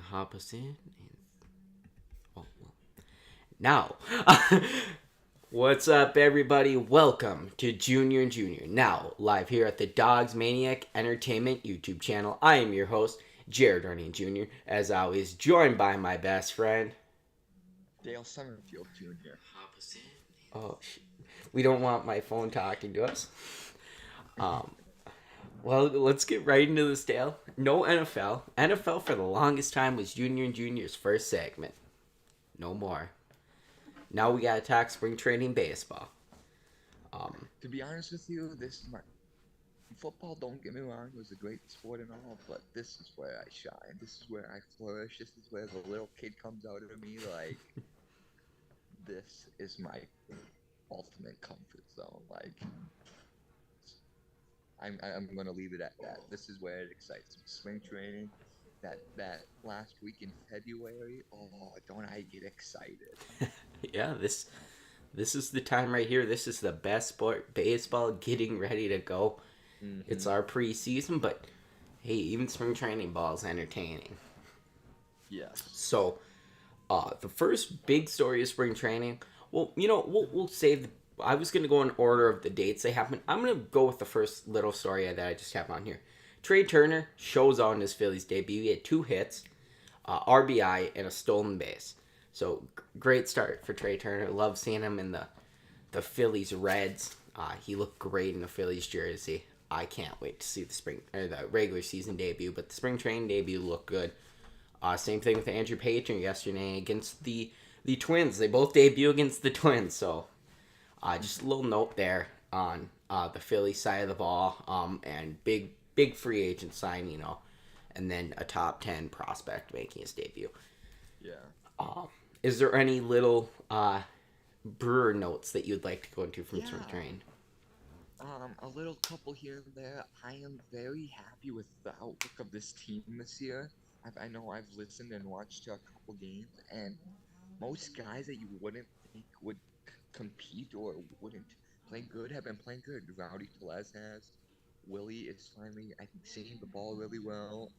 hop us in. Oh, well. Now, what's up, everybody? Welcome to Junior and Junior. Now, live here at the Dogs Maniac Entertainment YouTube channel. I am your host, Jared Running Jr., as always, joined by my best friend, Dale Summerfield Jr. Oh, we don't want my phone talking to us. Um, well, let's get right into this, Dale. No NFL. NFL for the longest time was Junior and Junior's first segment. No more. Now we gotta talk spring training baseball. To be honest with you, this is my football. Don't get me wrong; it was a great sport and all, but this is where I shine. This is where I flourish. This is where the little kid comes out of me. Like this is my ultimate comfort zone. Like I'm gonna leave it at that. This is where it excites me. Spring training, that last week in February. Oh, don't I get excited? Yeah, this is the time right here. This is the best sport, baseball, getting ready to go. It's Mm-hmm. our preseason, but hey, even spring training ball is entertaining. Yes. So, the first big story of spring training. Well, we'll save. I was gonna go in order of the dates they happen. I'm gonna go with the first little story that I just have on here. Trey Turner shows out in his Phillies debut. He had 2 hits, RBI, and a stolen base. So great start for Trey Turner. Love seeing him in the Phillies Reds. He looked great in the Phillies jersey. I can't wait to see the regular season debut, but the spring training debut looked good. Same thing with Andrew Paton yesterday against the Twins. They both debut against the Twins, so just a little note there on the Philly side of the ball, and big free agent sign, and then a top 10 prospect making his debut. Yeah. Is there any little Brewer notes that you'd like to go into from spring Yeah. training? A little couple here and there. I am very happy with the outlook of this team this year. I know I've listened and watched a couple games, and most guys that you wouldn't think would compete or wouldn't play good have been playing good. Rowdy Telez has. Willie is finally, I think, seeing the ball really well.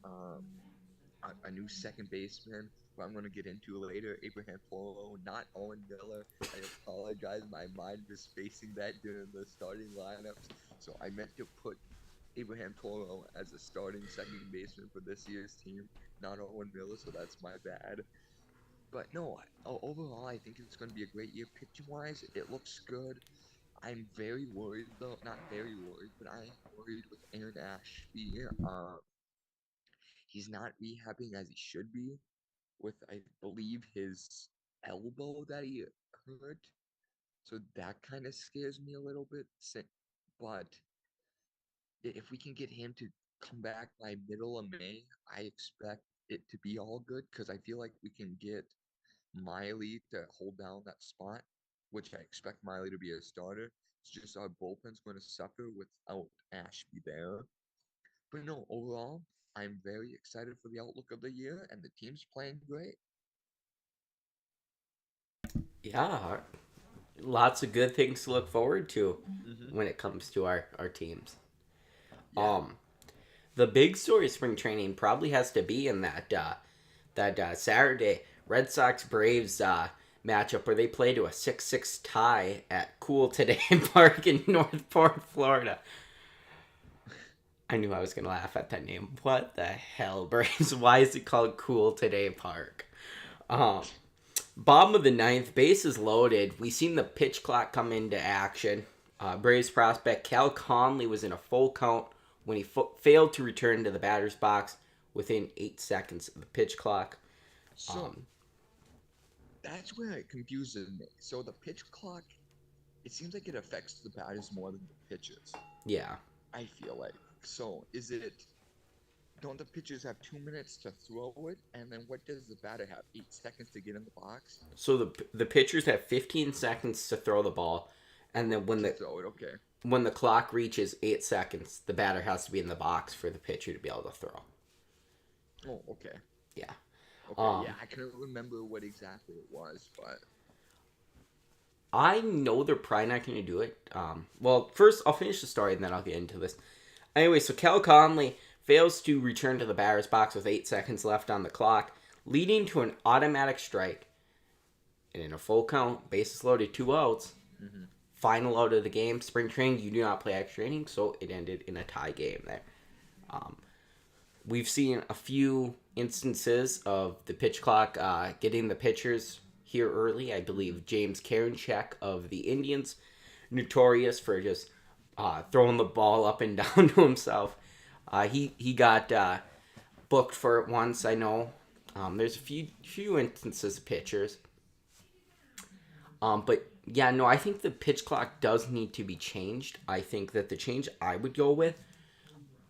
A new second baseman who I'm going to get into later, Abraham Toro, not Owen Miller. I apologize. My mind was spacing that during the starting lineups. So I meant to put Abraham Toro as a starting second baseman for this year's team, not Owen Miller. So that's my bad. But no, overall, I think it's going to be a great year pitching wise. It looks good. I'm very worried, though. Not very worried, but I am worried with Aaron Ashby. He's not rehabbing as he should be with, I believe, his elbow that he hurt. So that kind of scares me a little bit. But if we can get him to come back by middle of May, I expect it to be all good because I feel like we can get Miley to hold down that spot, which I expect Miley to be a starter. It's just our bullpen's going to suffer without Ashby there. But no, overall, I'm very excited for the outlook of the year, and the team's playing great. Yeah, lots of good things to look forward to Mm-hmm. when it comes to our teams. Yeah. Um, the big story of spring training probably has to be in that Saturday Red Sox Braves matchup where they play to a 6-6 tie at Cool Today Park in Northport, Florida. I knew I was gonna laugh at that name. What the hell, Braves? Why is it called Cool Today Park? Um, Bottom of the ninth, bases loaded. We seen the pitch clock come into action. Braves prospect Cal Conley was in a full count when he failed to return to the batter's box within 8 seconds of the pitch clock. So Um, that's where it confuses me. So the pitch clock, it seems like it affects the batters more than the pitchers. yeah. I feel like. So is it? Don't the pitchers have 2 minutes to throw it, and then what does the batter have? 8 seconds to get in the box So the pitchers have 15 seconds to throw the ball, and then when to the throw it. Okay. when the clock reaches 8 seconds, the batter has to be in the box for the pitcher to be able to throw. Oh, okay. Yeah. Okay. Yeah, Um, I can't remember what exactly it was, but I know they're probably not going to do it. Well, first I'll finish the story and then I'll get into this. Anyway, so Cal Conley fails to return to the batter's box with 8 seconds left on the clock, leading to an automatic strike. And in a full count, bases loaded, 2 outs, Hmm. final out of the game. Spring training, you do not play extra innings, so it ended in a tie game there. Um, we've seen a few instances of the pitch clock getting the pitchers here early. I believe James Karinchak of the Indians, notorious for just throwing the ball up and down to himself. He got booked for it once. I know. There's a few instances of pitchers. But yeah, no, I think the pitch clock does need to be changed. I think that the change I would go with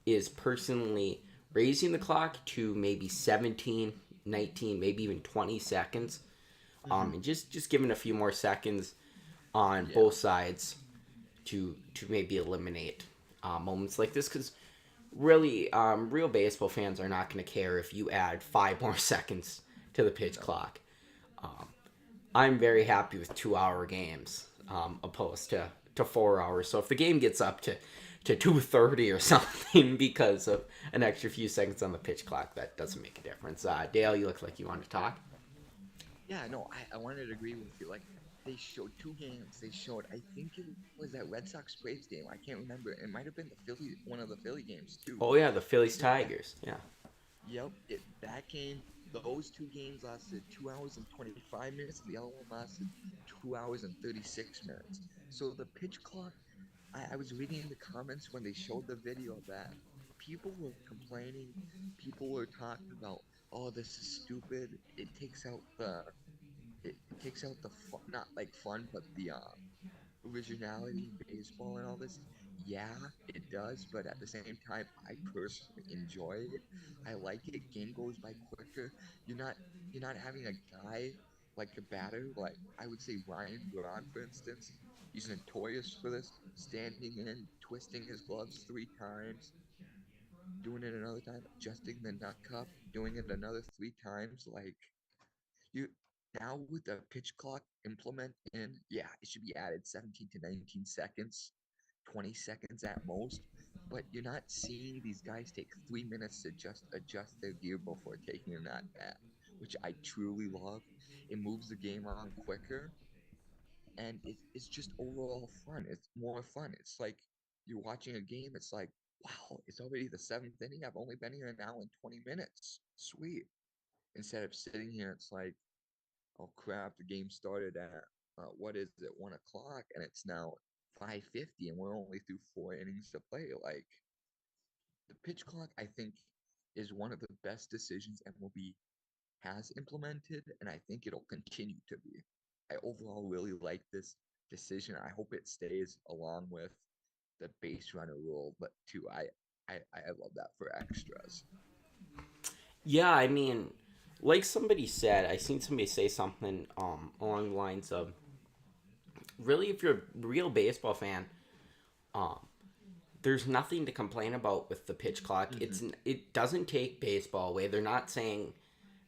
is personally raising the clock to maybe 17, 19, maybe even 20 seconds. Hmm. And just giving a few more seconds on Yeah. both sides to maybe eliminate moments like this, because really, real baseball fans are not going to care if you add 5 more seconds to the pitch No. clock. I'm very happy with 2 hour games opposed to 4 hours. So if the game gets up to 2:30 or something because of an extra few seconds on the pitch clock, that doesn't make a difference. Dale, you look like you want to talk. Yeah, no, I wanted to agree with you. Like, they showed two games. They showed, I think it was that Red Sox Braves game. I can't remember. It might have been one of the Philly games too. Oh yeah, the Phillies So that, Tigers. Yeah. yep, that game, those two games lasted 2 hours and 25 minutes, and the other one lasted 2 hours and 36 minutes. So the pitch clock, I was reading in the comments when they showed the video of that. People were complaining. People were talking about, oh, this is stupid. It takes out the fun, not like fun, but the originality in baseball and all this. Yeah, it does, but at the same time, I personally enjoy it. I like it. Game goes by quicker. You're not you're not having a guy like a batter, like I would say Ryan Braun, for instance. He's notorious for this, standing in, twisting his gloves 3 times, doing it another time, adjusting the nut cup, doing it another 3 times. Like you now with the pitch clock implement in, yeah, it should be added 17 to 19 seconds, 20 seconds at most. But you're not seeing these guys take 3 minutes to just adjust their gear before taking a at bat, which I truly love. It moves the game on quicker, and it's just overall fun. It's more fun. It's like you're watching a game. It's like, wow, it's already the seventh inning. I've only been here an hour and 20 minutes. Sweet. Instead of sitting here, it's like, oh crap, the game started at what is it, 1 o'clock, and it's now 5:50, and we're only through 4 innings to play. Like the pitch clock, I think, is one of the best decisions MLB has implemented, and I think it'll continue to be. I overall really like this decision. I hope it stays along with the base runner rule, but too, I love that for extras. Yeah, I mean, like somebody said, I seen somebody say something along the lines of, really, if you're a real baseball fan, um, there's nothing to complain about with the pitch clock. Hmm. It doesn't take baseball away. They're not saying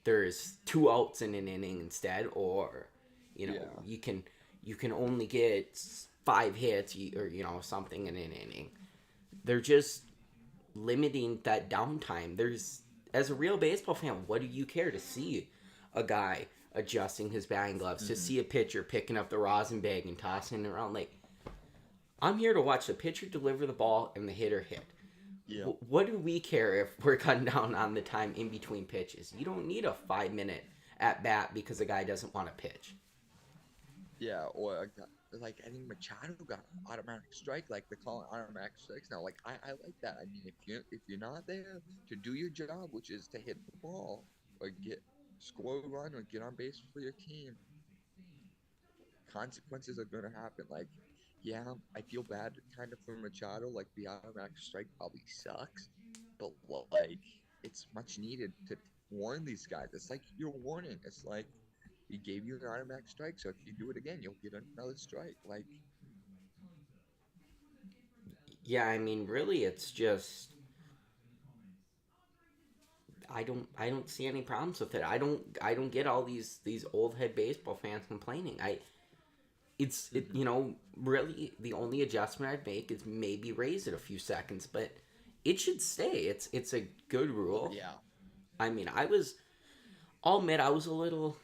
there's 2 outs in an inning instead, or Yeah. you can only get 5 hits or something in an inning. They're just limiting that downtime. There's As a real baseball fan, what do you care to see a guy adjusting his batting gloves, to Hmm. see a pitcher picking up the rosin bag and tossing it around? Like, I'm here to watch the pitcher deliver the ball and the hitter hit. Yep. What do we care if we're cutting down on the time in between pitches? You don't need a 5 minute at bat because a guy doesn't want to pitch. Yeah, or like I think Machado got automatic strike, like they call it automatic strikes now. Like I like that. I mean, if you're not there to do your job, which is to hit the ball or score a run or get on base for your team, consequences are gonna happen. Like, yeah, I feel bad kind of for Machado. Like the automatic strike probably sucks, but like it's much needed to warn these guys. It's like your warning. It's like he gave you an automatic strike, so if you do it again, you'll get another strike. Like, Yeah, I mean, really, it's just I don't see any problems with it. I don't get all these old head baseball fans complaining. hmm. Really the only adjustment I'd make is maybe raise it a few seconds, but it should stay. It's a good Oh rule. yeah. I mean, I'll admit I was a little,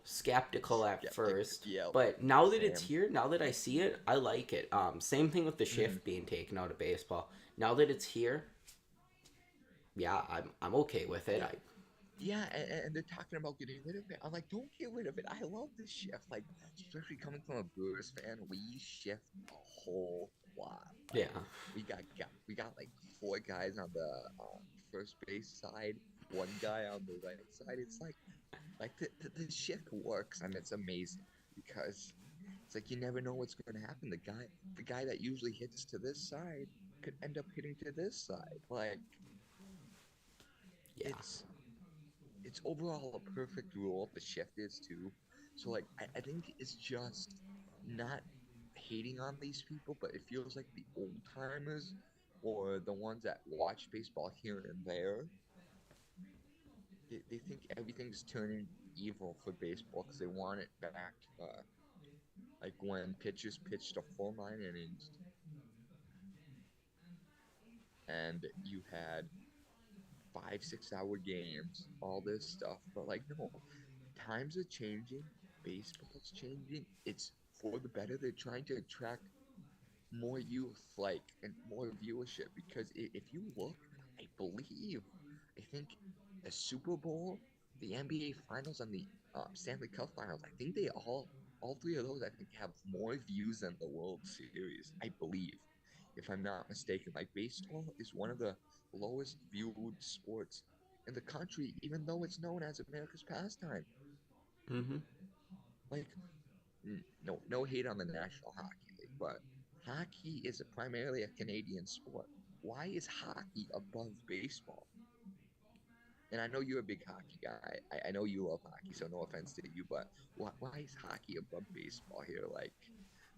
skeptical at Skeptic. first, Yep. but now that it's Same. here, now that I see it, I like it. Same thing with the Mhm. shift being taken out of baseball. Now that it's here, yeah, I'm okay with it. Yeah. I Yeah, and they're talking about getting rid of it. I'm like, don't get rid of it. I love this shift. Like, especially coming from a Brewers fan, we shift a whole lot. Like, yeah. we got like four guys on the first base side, one guy on the right side. It's like the shift works, and it's amazing because it's like you never know what's going to happen. The guy that usually hits to this side could end up hitting to this side. Like, Yeah. it's it's overall a perfect rule. The shift is too. So like I think it's just not hating on these people, but it feels like the old timers or the ones that watch baseball here and there, they think everything's turning evil for baseball because they want it back to like when pitchers pitched a full 9 innings and you had 5 6 hour games, all this stuff. But like no, times are changing, baseball's changing. It's for the better. They're trying to attract more youth, like, and more viewership. Because if you look, I think the Super Bowl, the NBA Finals, and the Stanley Cup Finals, I think all three of those, I think, have more views than the World Series. I believe, if I'm not mistaken. Like baseball is one of the lowest viewed sports in the country, even though it's known as America's pastime. Mm-hmm. Like, no hate on the National Hockey League, but hockey is primarily a Canadian sport. Why is hockey above baseball? And I know you're a big hockey guy. I know you love hockey, so no offense to you, but why is hockey above baseball here? Like,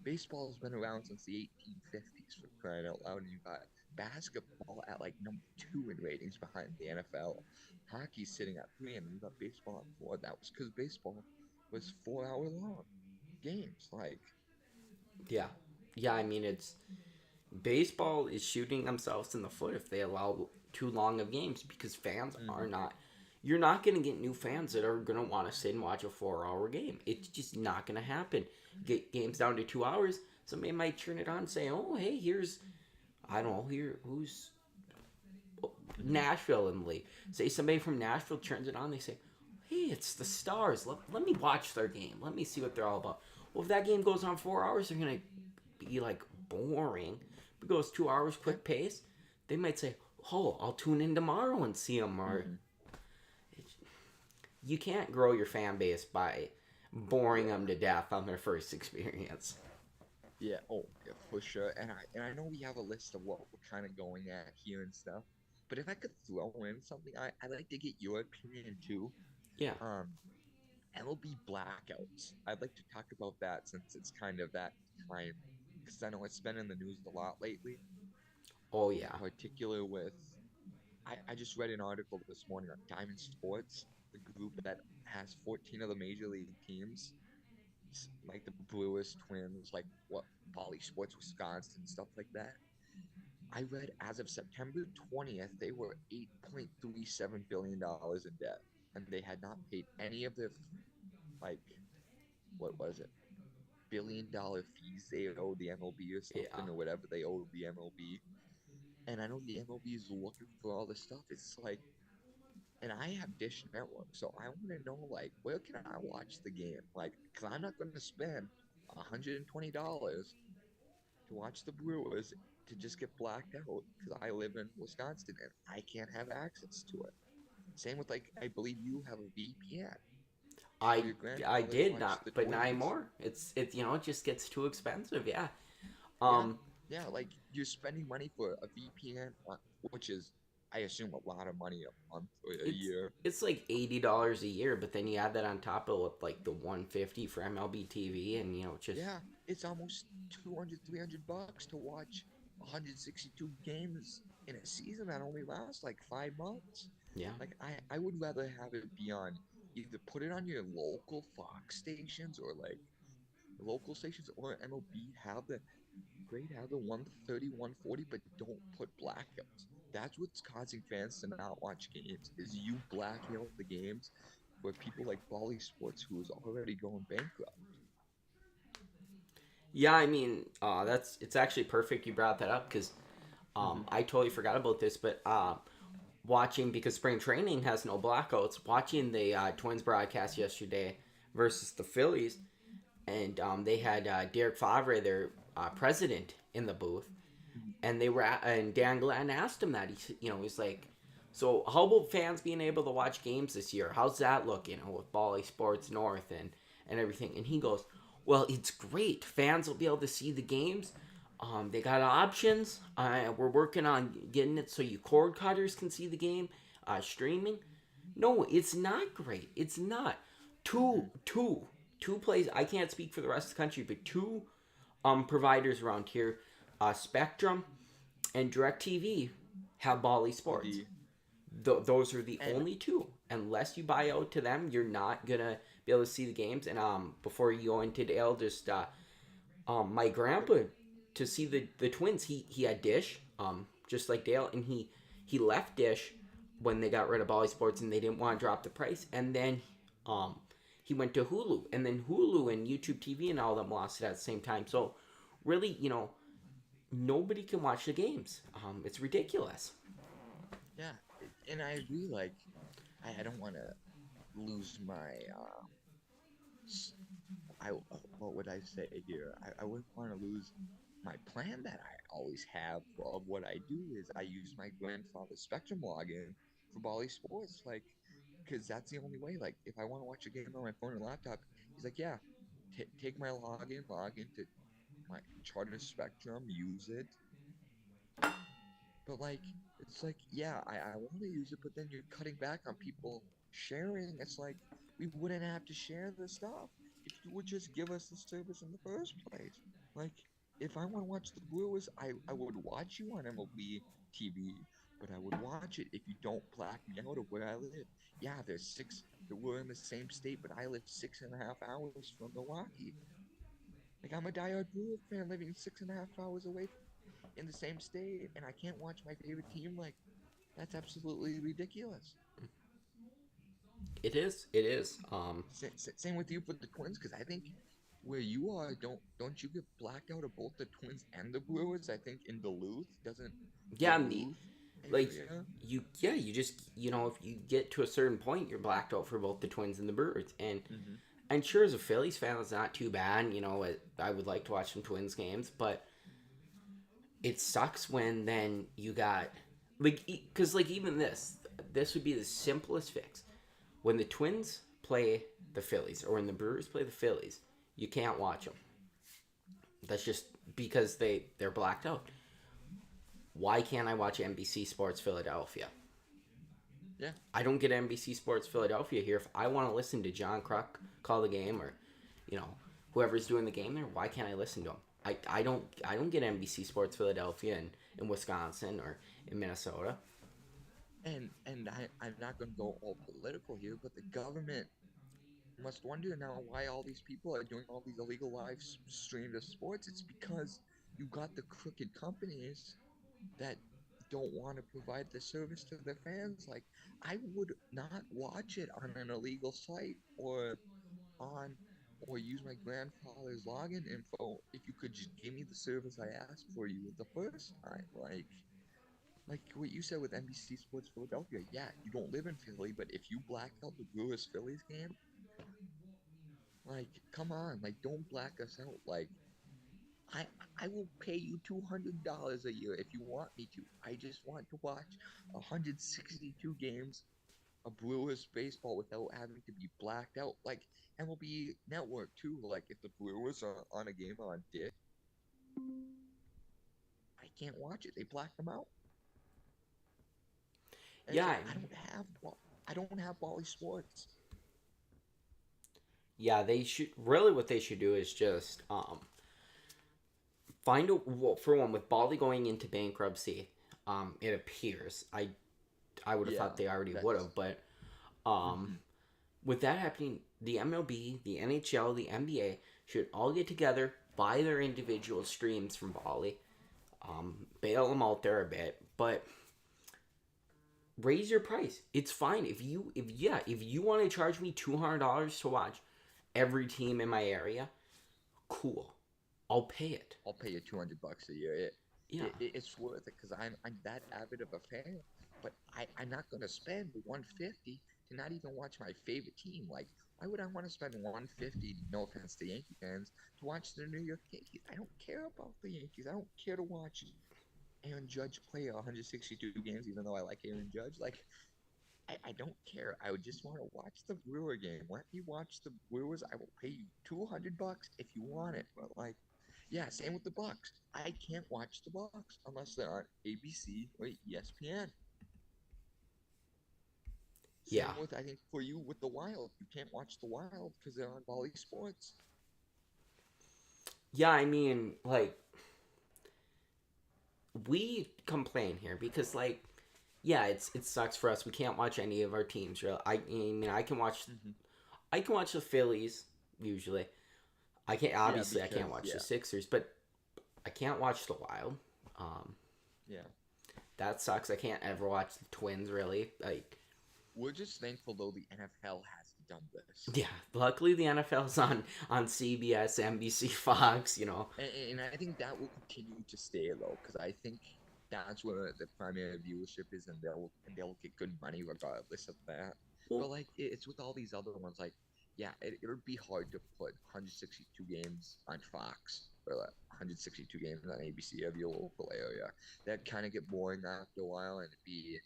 baseball's been around since the 1850s for crying out loud, and you got basketball at like number two in ratings behind the NFL. Hockey's sitting at three, and you got baseball at four. That was because baseball was 4 hour long games. Like, Yeah. Yeah, I mean it's baseball is shooting themselves in the foot if they allow too long of games because fans are mhm. not you're not going to get new fans that are going to want to sit and watch a 4 hour game. It's just not going to happen. Get games down to 2 hours. Somebody might turn it on and say, oh, hey, here's, I don't know, here, who's Nashville in the league. Say somebody from Nashville turns it on, they say, hey, it's the Stars. Let me watch their game. Let me see what they're all about. Well, if that game goes on 4 hours, they're going to be like boring. If it goes 2 hours, Yeah. quick pace, they might say, oh, I'll tune in tomorrow and see them. Or hmm you can't grow your fan base by boring Yeah. them to death on their first experience. Yeah. Oh, yeah, for sure. And I know we have a list of what we're kind of going at here and stuff. But if I could throw in something, I'd like to get your opinion too. Yeah. Um, MLB blackouts. I'd like to talk about that since it's kind of that time, because I know it's been in the news a lot lately. Oh, In yeah. particular, I just read an article this morning on Diamond Sports, the group that has 14 of the major league teams, like the Brewers, Twins, like what Poly Sports Wisconsin, stuff like that. I read as of September 20th, they were $8.37 billion in debt, and they had not paid any of their, like, what was it, $1 billion fees they owed the MLB or Yeah. something, or whatever they owed the MLB. And I know the MLB is looking for all this stuff. It's like, and I have Dish Network, so I want to know, like, where can I watch the game? Like, because I'm not going to spend $120 to watch the Brewers to just get blacked out because I live in Wisconsin and I can't have access to it. Same with, like, I believe you have a VPN for I your I grandfather to did watch the not, but not Twins. anymore. It just gets too expensive. Yeah. Yeah, Um, yeah, like you're spending money for a VPN, which is, I assume, a lot of money a month or a it's year. it's like $80 a year, but then you add that on top of with like the 150 for MLB TV, and just Yeah, it's almost 200, $300 to watch 162 games in a season that only lasts like 5 months. yeah, Like I would rather have it be on, either put it on your local Fox stations or like local stations, or MLB have the 130, 140, but don't put blackouts. That's what's causing fans to not watch games, is you blacking out the games. for people like Bally Sports, who is already going bankrupt. Yeah, I mean, it's actually perfect you brought that up because Hmm. I totally forgot about this, but watching because spring training has no blackouts. Watching the Twins broadcast yesterday versus the Phillies, and they had Derek Favre, their president, in the booth, and and Dan Glenn asked him that he's like, so how about fans being able to watch games this year? How's that look? With Bally Sports North and everything, and he goes, well, it's great. Fans will be able to see the games. They got options. We're working on getting it so you cord cutters can see the game streaming. No, it's not great. It's not. Two, Hmm. two, two plays. I can't speak for the rest of the country, but two providers around here, Spectrum and DirecTV, have Bally Sports. The Those are the and only two. Unless you buy out to them, you're not gonna be able to see the games. And before you go into Dale, just my grandpa to see the Twins. He had Dish, just like Dale, and he left Dish when they got rid of Bally Sports and they didn't want to drop the price. And then he went to Hulu, and then Hulu and YouTube TV and all of them lost it at the same time. So really, nobody can watch the games. It's ridiculous. yeah, and I agree. Like, I don't want to lose my what would I say here? I wouldn't want to lose my plan that I always have of what I do is I use my grandfather's Spectrum login for Bally Sports, like, because that's the only way. Like, if I want to watch a game on my phone or laptop, he's like, yeah, take my login, log into my Charter Spectrum, use it. But like, it's like, yeah, I want to use it, but then you're cutting back on people sharing. It's like we wouldn't have to share the stuff if you would just give us the service in the first place. Like, if I want to watch the Brewers, I would watch you on MLB TV, but I would watch it if you don't black me out of where I live. Yeah, we're in the same state, but I live 6.5 hours from Milwaukee. Like, I'm a diehard Brewer fan living 6.5 hours away in the same state and I can't watch my favorite team, like that's absolutely ridiculous. It is. It is. Same with you for the Twins, because I think where you are, don't you get blacked out of both the Twins and the Brewers? I think in doesn't Yeah, Duluth like area. you just if you get to a certain point, you're blacked out for both the Twins and the Brewers. Hmm. And sure, as a Phillies fan, it's not too bad. I would like to watch some Twins games, but it sucks when then you got because even this would be the simplest fix. When the Twins play the Phillies or when the Brewers play the Phillies, you can't watch them. That's just because they're blacked out. Why can't I watch NBC Sports Philadelphia? Yeah, I don't get NBC Sports Philadelphia here. If I want to listen to John Kruk call the game or, you know, whoever's doing the game there, why can't I listen to them? I don't get NBC Sports Philadelphia in Wisconsin or in Minnesota. I'm not going to go all political here, but the government must wonder now why all these people are doing all these illegal streams of sports. It's because you got the crooked companies that don't want to provide the service to their fans. Like, I would not watch it on an illegal site on or use my grandfather's login info if you could just give me the service I asked for you the first time. Like what you said with NBC Sports Philadelphia. Yeah, you don't live in Philly, but if you black out the Brewers Phillies game, like, come on, like, don't black us out. Like, I I will pay you $200 a year if you want me to. I just want to watch 162 games of Brewers baseball without having to be blacked out. Like MLB Network too. Like if the Brewers are on a game on Dick, I can't watch it. They black them out, and it's like Yeah, I don't have Bally Sports. yeah, they should really what they should do is just find a well, for one with Bali going into bankruptcy. It appears I would have Yeah, thought they already would that's. have, but um, Hmm. with that happening, the MLB, the NHL, the NBA should all get together, buy their individual streams from Bali, bail them out there a bit, but raise your price. It's fine if you want to charge me $200 to watch every team in my area, cool. I'll pay it. I'll pay you $200 a year. Yeah. It's worth it because I'm that avid of a fan. But I'm not gonna spend 150 to not even watch my favorite team. Like, why would I want to spend 150? No offense to Yankee fans, to watch the New York Yankees. I don't care about the Yankees. I don't care to watch Aaron Judge play 162 games, even though I like Aaron Judge. Like, I don't care. I would just want to watch the Brewer game. Let me watch the Brewers. I will pay you $200 if you want it. But like, yeah, same with the Bucks. I can't watch the Bucks unless they're on ABC or ESPN. Yeah. Same with, I think, for you with the Wild. You can't watch the Wild because they're on Bally Sports. Yeah, I mean, like, we complain here because, like, yeah, it sucks for us. We can't watch any of our teams. Really. I mean, I can watch the Phillies usually. I can't obviously I can't watch the Sixers, but I can't watch the Wild. Yeah. That sucks. I can't ever watch the Twins really. Like, we're just thankful though the NFL hasn't done this. Yeah, luckily the NFL's on CBS, NBC, Fox. You know, and I think that will continue to stay though, because I think that's where the primary viewership is, and they'll get good money regardless of that. But like it's with all these other ones, like yeah, it would be hard to put 162 games on Fox or like 162 games on ABC of your local area. That kind of get boring after a while, and it'd be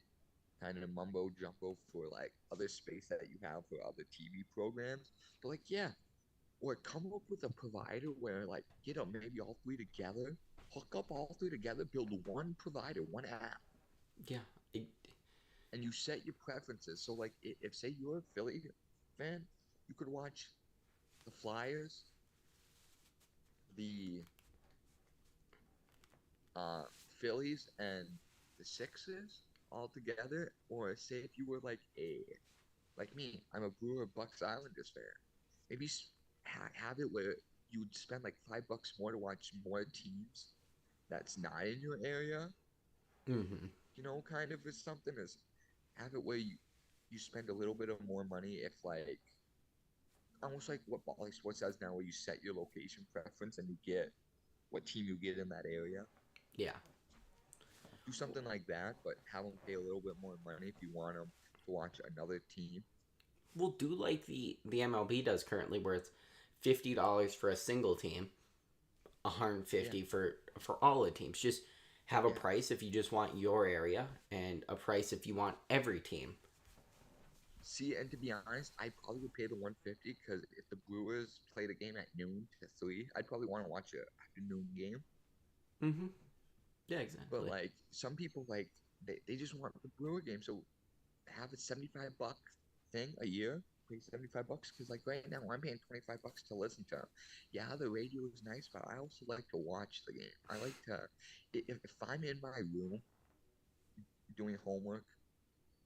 kind of mumbo jumbo for like other space that you have for other TV programs. But like yeah, or come up with a provider where like get them maybe all three together, hook up all three together, build one provider, one app. Yeah. And you set your preferences. So like if say you're a Philly fan, you could watch the Flyers, the Phillies, and the Sixers all together. Or say if you were like me, I'm a Brewer Bucks Islanders fan. Maybe have it where you would spend like $5 more to watch more teams that's not in your area. Mm-hmm. You know, kind of is something is have it where you spend a little bit of more money if like almost like what Bally Sports does now, where you set your location preference and you get what team you get in that area. Yeah. Do something like that, but have them pay a little bit more money if you want them to watch another team. We'll do like the MLB does currently, where it's $50 for a single team, $150 for all the teams. Just have a price if you just want your area, and a price if you want every team. See, and to be honest, I probably would pay the 150 because if the Brewers played a game at noon to 3, I'd probably want to watch a afternoon game. Mm-hmm. Yeah, exactly. But like some people like they just want the Brewer game, so have a $75 thing a year. Pay $75 because like right now I'm paying $25 to listen to them. Yeah, the radio is nice, but I also like to watch the game. I like to if I'm in my room doing homework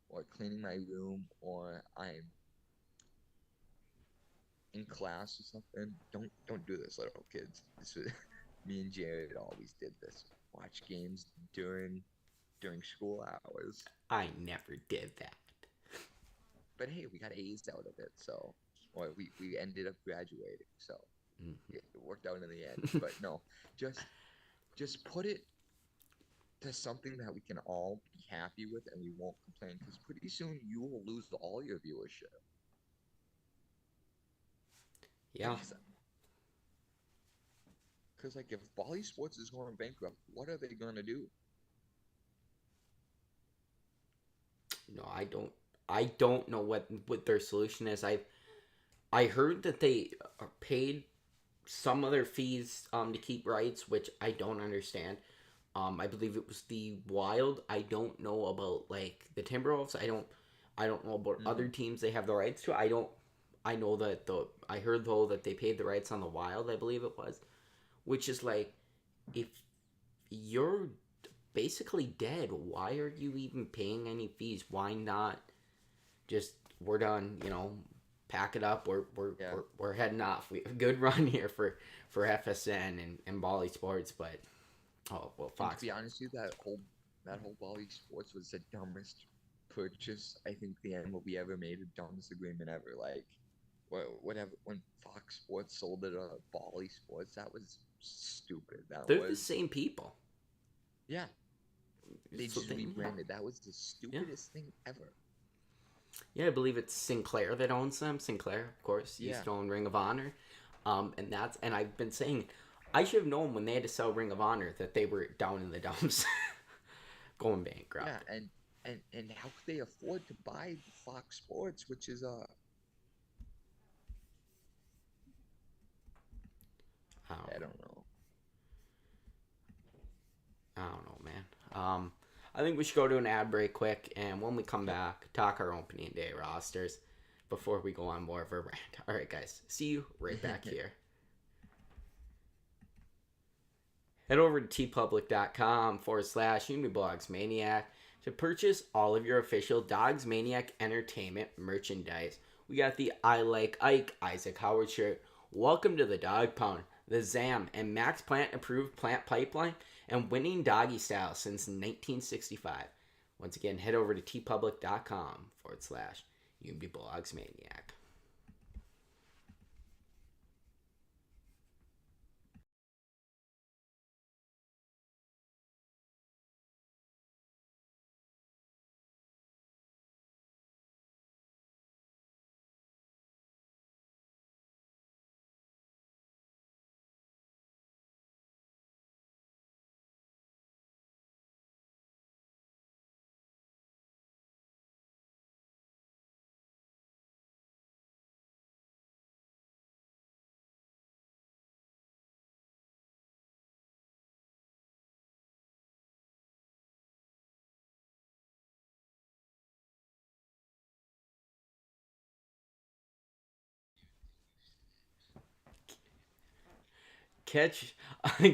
or cleaning my room or I'm in class or something. Don't do this, little kids. This was me and Jared always did this. Watch games during school hours. I never did that. But hey, we got A's out of it, so or we ended up graduating, so it worked out in the end. But no, just put it to something that we can all be happy with and we won't complain because pretty soon you will lose all your viewership. Yeah. Because like if Bally Sports is going bankrupt, what are they going to do? No, I don't know what their solution is. I heard that they are paid some other fees to keep rights, which I don't understand. I believe it was the Wild. I don't know about like the Timberwolves. I don't know about other teams they have the rights to. I know that I heard though that they paid the rights on the Wild, I believe it was, which is like, if you're basically dead, why are you even paying any fees? Why not just, we're done, pack it up, we're heading off. We have a good run here for FSN and Bally Sports, but Fox. And to be honest with you, that whole Bally Sports was the dumbest purchase I think the MLB ever made, a dumbest agreement ever. Like, whatever, when Fox Sports sold it to Bally Sports, that was stupid. That They're the was, same people. yeah, they So just they, yeah, rebranded. That was the yeah, stupidest thing ever. yeah. I believe it's Sinclair that owns them. Sinclair, of course, used Yeah, to own Ring of Honor, and I've been saying, I should have known when they had to sell Ring of Honor that they were down in the dumps, going yeah, bankrupt. and how could they afford to buy the Fox Sports, which is I don't I know. don't know. I don't know, man. I think we should go to an ad break quick, and when we come Yep. back, talk our opening day rosters before we go on more of a rant. All right, guys. See you right back here. Head over to tpublic.com/UMD Bulldogs Maniac to purchase all of your official Dogs Maniac Entertainment merchandise. We got the I Like Ike Isaac Howard shirt. Welcome to the Dog Pound, the ZAM and Max Plant approved plant pipeline, and winning doggy style since 1965. Once again, head over to tpublic.com/UMD Bulldogs Maniac. Catch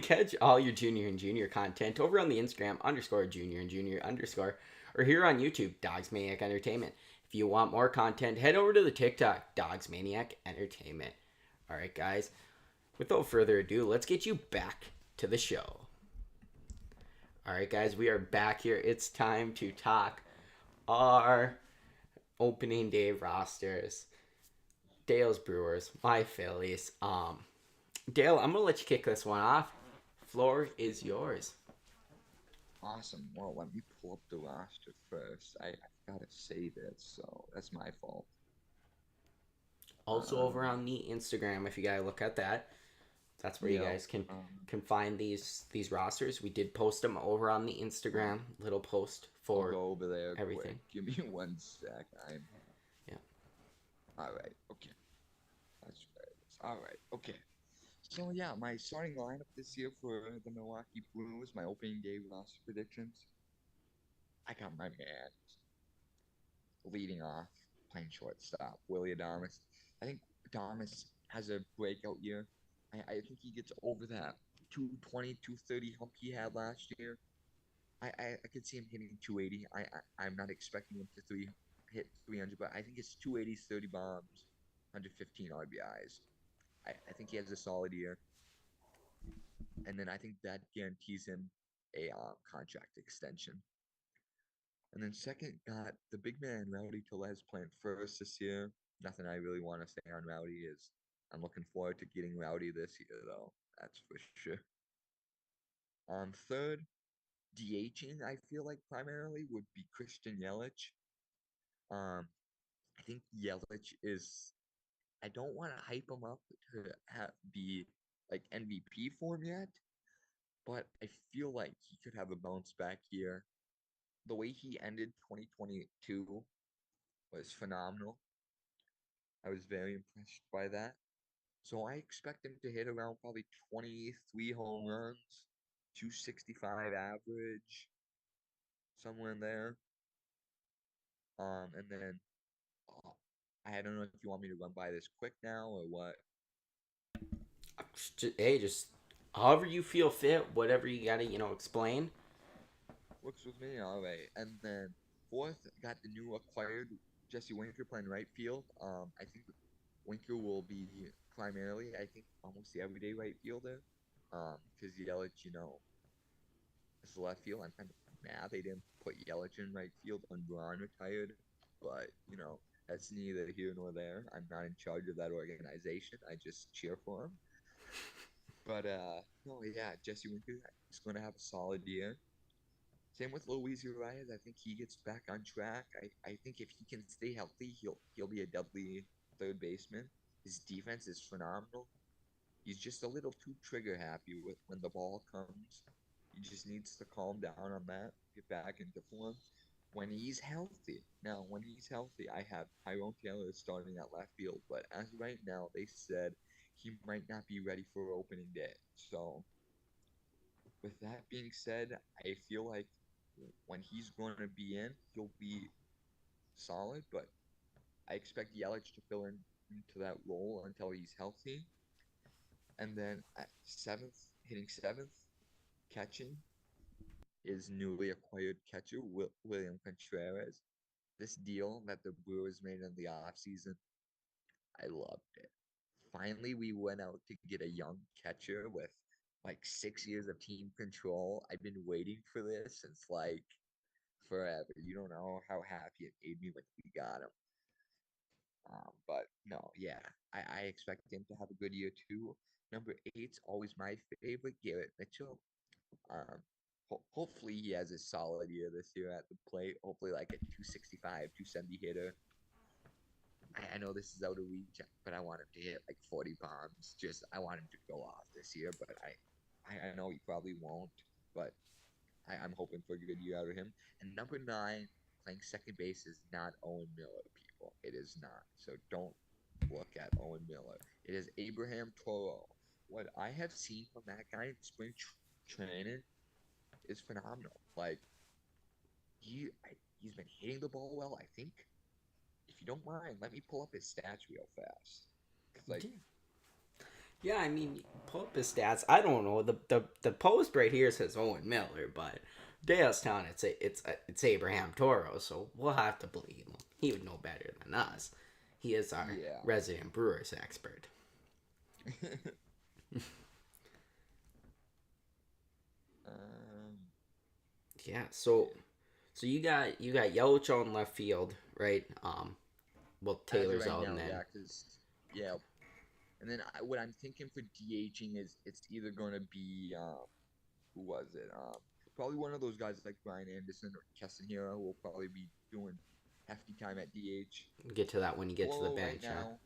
catch all your junior and junior content over on the Instagram _junior and junior _ or here on YouTube, Dogs Maniac Entertainment. If you want more content, head over to the TikTok, Dogs Maniac Entertainment. All right, guys. Without further ado, let's get you back to the show. All right, guys, we are back here. It's time to talk our opening day rosters. Dale's Brewers, my Phillies. Dale, I'm gonna let you kick this one off. Floor is yours. Awesome. Well, let me pull up the roster first. I gotta save it, so that's my fault. Also over Um, on the Instagram, if you guys look at that, that's where you yeah. guys can Um, find these rosters. We did post them over on the Instagram little post I'll for go over there quick. everything. Give me 1 sec. I'm Yeah. all right. Okay, that's where it is. All right. Okay. So yeah, my starting lineup this year for the Milwaukee Brewers, my opening day roster predictions. I got my man leading off, playing shortstop, Willie Adames. I think Adames has a breakout year. I think he gets over that 220, 230 hump he had last year. I could see him hitting 280. I'm not expecting him to hit 300, but I think it's 280, 30 bombs, 115 RBIs. I think he has a solid year, and then I think that guarantees him a contract extension. And then second, got the big man Rowdy Tellez playing first this year. Nothing I really want to say on Rowdy is I'm looking forward to getting Rowdy this year though. That's for sure. Third, DHing I feel like primarily would be Christian Yelich. Um, I think Yelich is. I don't want to hype him up to be like MVP form yet, but I feel like he could have a bounce back year. The way he ended 2022 was phenomenal. I was very impressed by that. So I expect him to hit around probably 23 home runs, 265 average, somewhere in there. And then uh, I don't know if you want me to run by this quick now or what. Hey, just however you feel fit, whatever you gotta explain. Works with me. All right. And then fourth, got the new acquired Jesse Winker playing right field. I think Winker will be primarily, I think, almost the everyday right fielder. Because Yelich, is the left field. I'm kind of mad they didn't put Yelich in right field when Braun retired. But, that's neither here nor there. I'm not in charge of that organization. I just cheer for him. But no, yeah, Jesse Winker is going to have a solid year. Same with Luis Urias. I think he gets back on track. I think if he can stay healthy, he'll be a deadly third baseman. His defense is phenomenal. He's just a little too trigger happy with when the ball comes. He just needs to calm down on that, get back into form. When he's healthy, now when he's healthy, I have Tyrone Taylor starting at left field, but as of right now, they said he might not be ready for opening day. So with that being said, I feel like when he's going to be in, he'll be solid, but I expect Yelich to fill in into that role until he's healthy. And then at seventh, hitting seventh, catching is newly acquired catcher William Contreras. This deal that the Brewers made in the offseason, I loved it. Finally, we went out to get a young catcher with like 6 years of team control. I've been waiting for this since like forever. You don't know how happy it made me when we got him. But no, yeah, I expect him to have a good year too. Number eight's always my favorite, Garrett Mitchell. Um, hopefully he has a solid year this year at the plate. Hopefully like a 265, 270 hitter. I know this is out of reach, but I want him to hit like 40 bombs. Just I want him to go off this year, but I know he probably won't. But I'm hoping for a good year out of him. And number nine, playing second base is not Owen Miller, people. It is not. So don't look at Owen Miller. It is Abraham Toro. What I have seen from that guy in spring training is phenomenal. Like he's been hitting the ball well. I think if you don't mind, let me pull up his stats real fast. Cause like Yeah, I mean, pull up his stats. I don't know. The post right here says Owen Miller, but Dale's telling it's Abraham Toro, so we'll have to believe him. He would know better than us. He is our yeah. resident Brewers expert. um, Yeah, so you got Yelich on left field, right? Well, as of Taylor's right out, and now, yeah, then because yeah. And then what I'm thinking for DHing is it's either going to be who was it? Probably one of those guys like Brian Anderson or Keston Hero who will probably be doing hefty time at DH. get to that when you get to the Floro right bench, huh? now,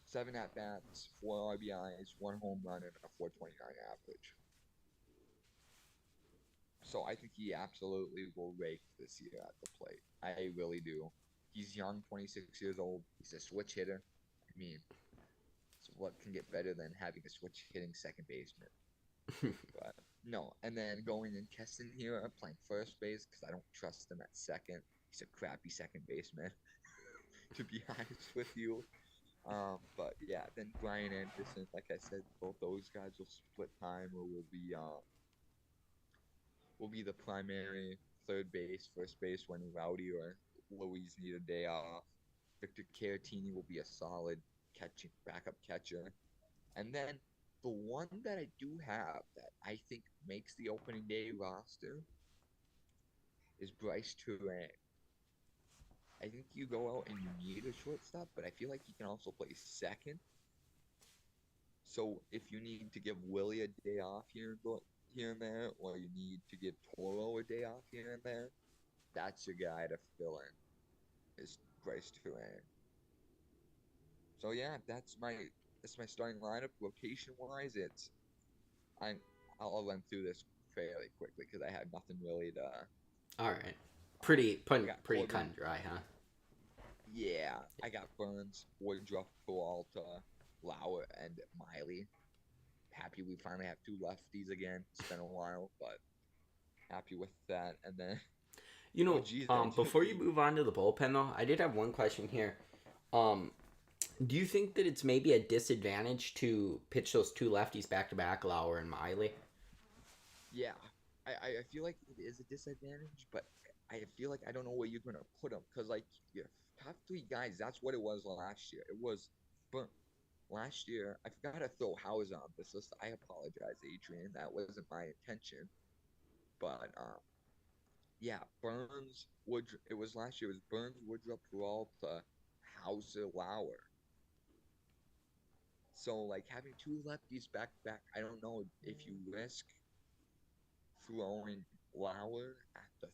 7 at bats, 4 RBIs, 1 home run, and a 4.29 average. So I think he absolutely will rake this year at the plate. I really do. He's young, 26 years old. He's a switch hitter. I mean, so what can get better than having a switch hitting second baseman? But no, and then going in Keston here, I'm playing first base because I don't trust him at second. He's a crappy second baseman, to be honest with you. But yeah, then Brian Anderson, like I said, both those guys will split time or will be the primary third base, first base when Rowdy or Louise need a day off. Victor Caratini will be a solid catching backup catcher. And then the one that I do have that I think makes the opening day roster is Bryce Turan. I think you go out and you need a shortstop, but I feel like he can also play second. So if you need to give Willie a day off here and there, or you need to give Toro a day off here and there, that's your guy to fill in is Bryce Turan. So yeah, that's my starting lineup. Rotation wise, I'm I'll run through this fairly quickly because I had nothing really to. All right, Um, pretty I pretty got pretty cut Corbin. and dry, huh? Yeah, I got Burns, Woodruff, Peralta, Lauer, and Miley. Happy we finally have two lefties again. It's been a while, but happy with that. And then, You oh know, geez, I just before you move on to the bullpen though, I did have one question here. Um, do you think that it's maybe a disadvantage to pitch those two lefties back to back, Lauer and Miley? yeah, I feel like it is a disadvantage, but I feel like I don't know where you're gonna put them because like your top three guys, that's what it was last year. It was, but last year I forgot to throw Howes on this list. I apologize, Adrian. That wasn't my intention, but yeah, Burns, Wood. It was last year. It was Burns, Woodruff, Peralta, Hauser, Lauer. So like having two lefties back to back, I don't know if you risk throwing Lauer at the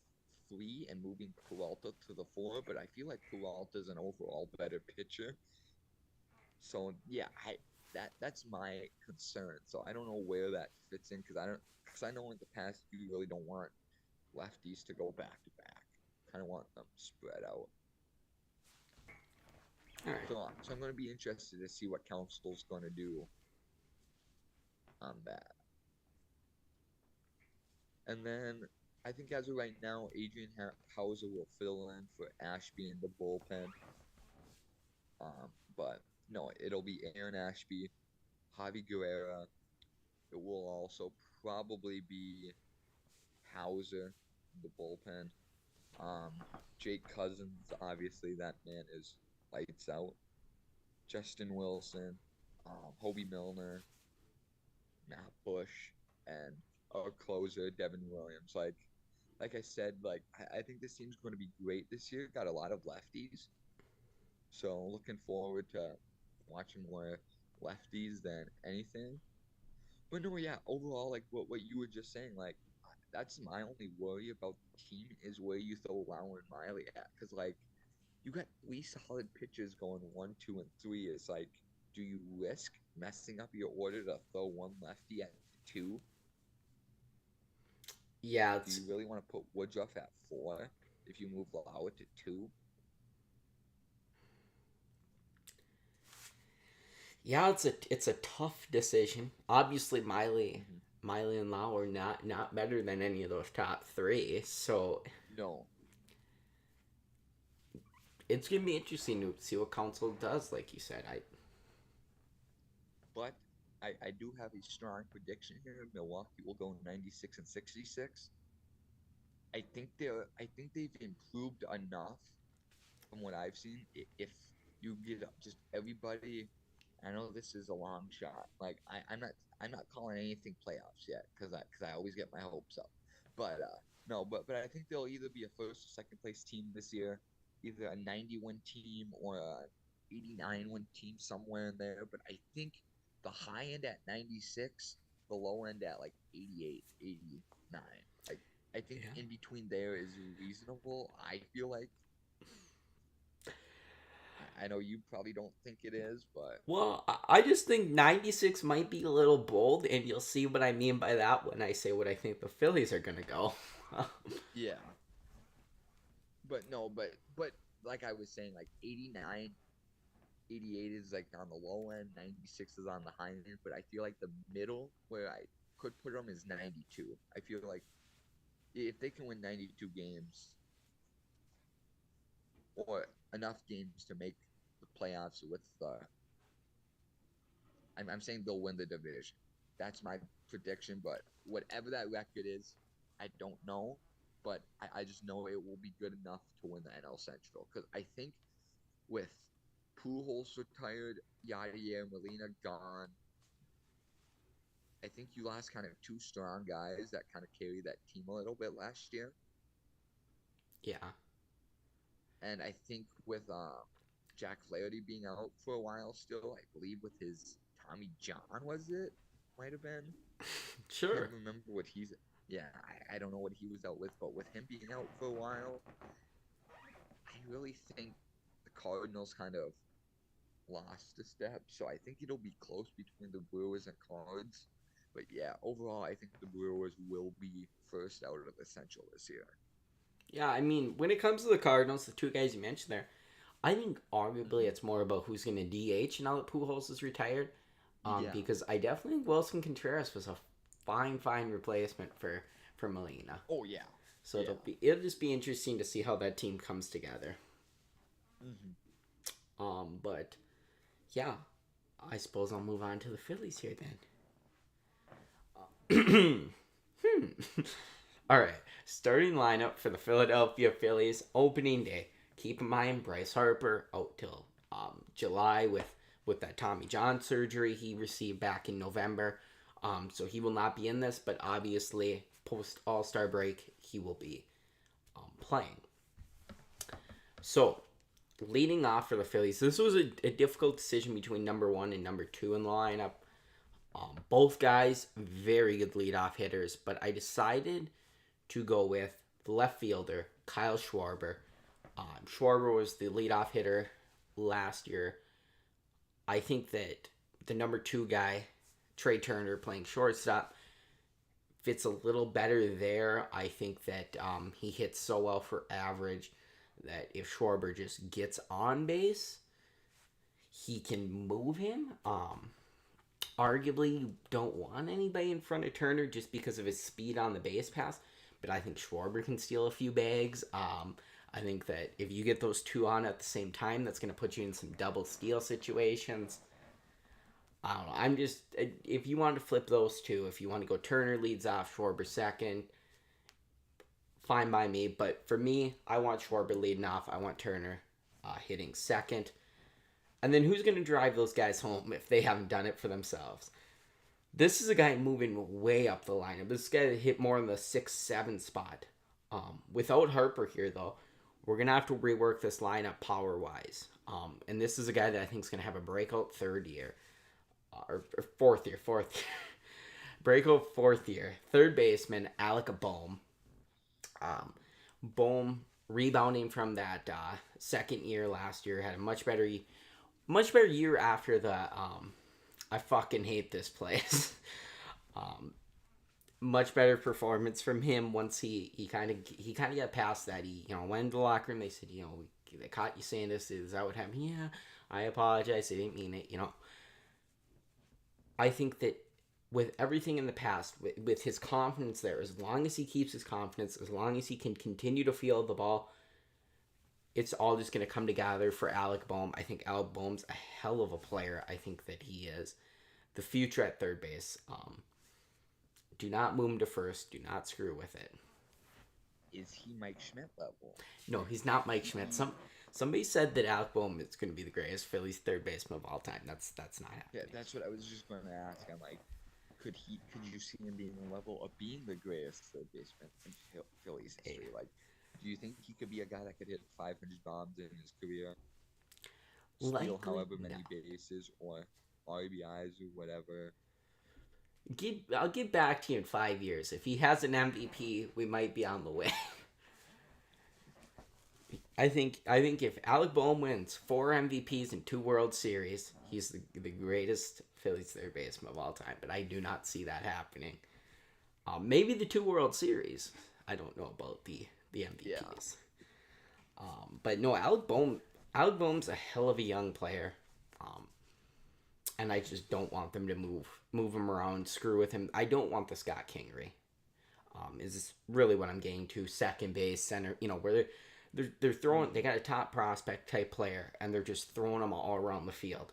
three and moving Peralta to the four, but I feel like Peralta's an overall better pitcher. So yeah, I that's my concern. So I don't know where that fits in because I know in the past you really don't want lefties to go back to back. Kind of want them spread out. All right. So I'm going to be interested to see what council's going to do on that. And then I think as of right now, Adrian Hauser will fill in for Ashby in the bullpen. But no, it'll be Aaron Ashby, Javi Guerrera. It will also probably be Hauser in the bullpen. Jake Cousins, obviously that man is lights out. Justin Wilson, Hobie Milner, Matt Bush, and our closer Devin Williams. Like I said, I think this team's going to be great this year. Got a lot of lefties, so looking forward to watching more lefties than anything. But no, yeah, overall, like what you were just saying, like that's my only worry about the team is where you throw Lauer and Miley at, because like you got three solid pitchers going one, two, and three. It's like, do you risk messing up your order to throw one lefty at two? Yeah, Do you it's really want to put Woodruff at four if you move Lauer to two? it's a tough decision. Obviously, Mm-hmm. Miley and Lauer not better than any of those top three. So No, it's gonna be interesting to see what council does. Like you said, I but I do have a strong prediction here. Milwaukee will go 96 and 66. I think they've improved enough from what I've seen. If you get just everybody, I know this is a long shot. Like I'm not calling anything playoffs yet because I always get my hopes up. But no, but I think they'll either be a first or second place team this year, either a 90-win team or a 89-win team somewhere in there. But I think the high end at 96, the low end at like 88, 89. I think yeah. in between there is reasonable. I feel like I know you probably don't think it is, but Well, I just think 96 might be a little bold, and you'll see what I mean by that when I say what I think the Phillies are gonna go. yeah. But no, but like I was saying, like 89, 88 is like on the low end, 96 is on the high end, but I feel like the middle where I could put them is 92. I feel like if they can win 92 games or enough games to make the playoffs with I'm saying they'll win the division. That's my prediction. But whatever that record is, I don't know. But I just know it will be good enough to win the NL Central. Because I think with Pujols retired, Yadier, Molina gone, I think you lost kind of two strong guys that kind of carried that team a little bit last year. Yeah. And I think with Jack Flaherty being out for a while still, I believe with his Tommy John, was it? Might have been. Can't Sure. remember what he's. Yeah, I don't know what he was out with, but with him being out for a while, I really think the Cardinals kind of lost a step. So I think it'll be close between the Brewers and Cards. But yeah, overall, I think the Brewers will be first out of the Central this year. Yeah, I mean, when it comes to the Cardinals, the two guys you mentioned there, I think arguably Hmm. it's more about who's going to DH now that Pujols is retired. Yeah. Because I definitely think Wilson Contreras was a fine replacement for Molina. Oh yeah. So Yeah. it'll just be interesting to see how that team comes together. Hmm. But yeah, I suppose I'll move on to the Phillies here then. All right, starting lineup for the Philadelphia Phillies opening day. Keep in mind Bryce Harper out till July with that Tommy John surgery he received back in November. So he will not be in this, but obviously post All Star break he will be. playing. So, leading off for the Phillies, this was a difficult decision between number 1 and number 2 in the lineup. Both guys, very good leadoff hitters, but I decided to go with the left fielder, Kyle Schwarber. Schwarber was the leadoff hitter last year. I think that the number 2 guy, Trey Turner, playing shortstop, fits a little better there. I think that he hits so well for average that if Schwarber just gets on base, he can move him. Arguably, you don't want anybody in front of Turner just because of his speed on the base pass, but I think Schwarber can steal a few bags. I think that if you get those two on at the same time, that's going to put you in some double steal situations. I don't know. I'm just, if you want to flip those two, if you want to go Turner leads off, Schwarber second, fine by me. But for me, I want Schwarber leading off. I want Turner hitting second. And then who's going to drive those guys home if they haven't done it for themselves? This is a guy moving way up the lineup. This guy hit more in the 6-7 spot. Without Harper here, though, we're going to have to rework this lineup power-wise. And this is a guy that I think is going to have a breakout third year. Or fourth year. Breakout fourth year. Third baseman, Alec Boehm. Boehm, rebounding from that second year last year, had a much better year after the I fucking hate this place. Much better performance from him once he kind of got past that. He went into the locker room. They said, they caught you saying this. Is that what happened? Yeah, I apologize. I didn't mean it. I think that with everything in the past, with his confidence there, as long as he keeps his confidence, as long as he can continue to field the ball, it's all just going to come together for Alec Boehm. I think Alec Boehm's a hell of a player. I think that he is the future at third base. Do not move him to first. Do not screw with it. Is he Mike Schmidt level? No, he's not Mike Schmidt. Somebody said that Alec Boehm is going to be the greatest Phillies third baseman of all time. That's not happening. Yeah, that's what I was just going to ask. I'm like, could you see him being the level of being the greatest third baseman in Phillies history? Like, do you think he could be a guy that could hit 500 bombs in his career, steal however many bases or RBIs or whatever? I'll get back to you in 5 years. If he has an MVP, we might be on the way. I think if Alec Boehm wins 4 MVPs and 2 World Series, he's the greatest Phillies third baseman of all time. But I do not see that happening. Maybe the 2 World Series. I don't know about the MVPs. Yeah. But no, Alec Boehm's a hell of a young player. And I just don't want them to move him around, screw with him. I don't want the Scott Kingery. Is really what I'm getting to. Second base, center, where they're throwing, they got a top prospect type player, and they're just throwing them all around the field.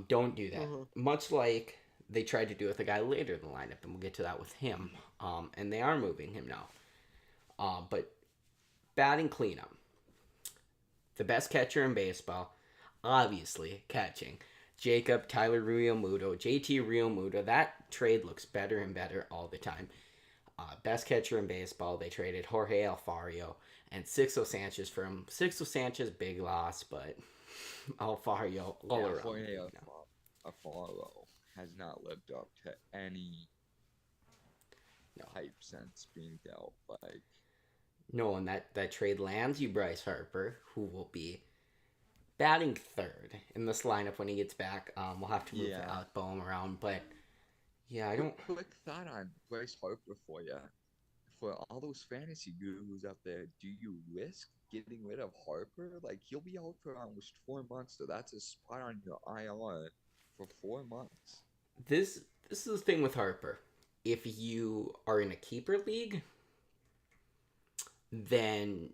Don't do that. Mm-hmm. Much like they tried to do with a guy later in the lineup, and we'll get to that with him. And they are moving him now. But batting cleanup. The best catcher in baseball, obviously, catching. Tyler Realmuto, JT Realmuto. That trade looks better and better all the time. Best catcher in baseball. They traded Jorge Alfaro and Sixto Sanchez for him. Sixto Sanchez, big loss, but Alfaro all around. Jorge Alfaro has not lived up to any hype since being dealt. No, and that trade lands you Bryce Harper, who will be batting third in this lineup when he gets back. We'll have to move Alec Boehm around, but I don't. Quick thought on Bryce Harper for you. For all those fantasy gurus out there, do you risk getting rid of Harper? Like, he'll be out for almost 4 months, so that's a spot on your IR for 4 months. This is the thing with Harper. If you are in a keeper league, then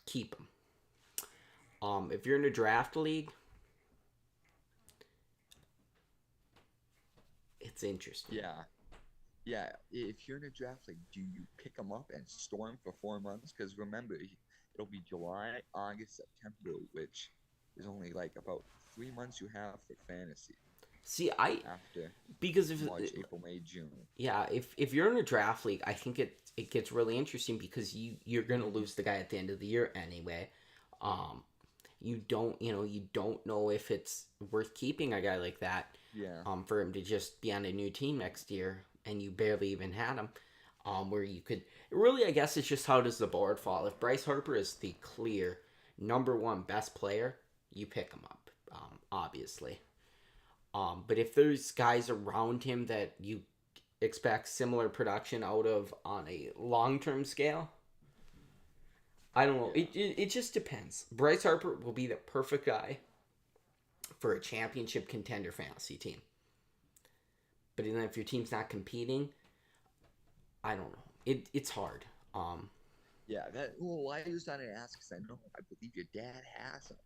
keep him. If you're in a draft league, it's interesting. Yeah. If you're in a draft league, do you pick him up and store him for 4 months? Because remember, it'll be July, August, September, which is only like about 3 months you have for fantasy. See, after because if March, April, May, June. yeah, if you're in a draft league, I think it gets really interesting because you're gonna lose the guy at the end of the year anyway. Um, you don't know if it's worth keeping a guy like that. Yeah. For him to just be on a new team next year and you barely even had him. Where you could really, I guess it's just how does the board fall. If Bryce Harper is the clear number one best player, you pick him up, obviously. But if there's guys around him that you expect similar production out of on a long term scale, I don't know. Yeah. It just depends. Bryce Harper will be the perfect guy for a championship contender fantasy team. But then if your team's not competing, I don't know. It's hard. Yeah, well, I was trying to ask because I believe your dad has him.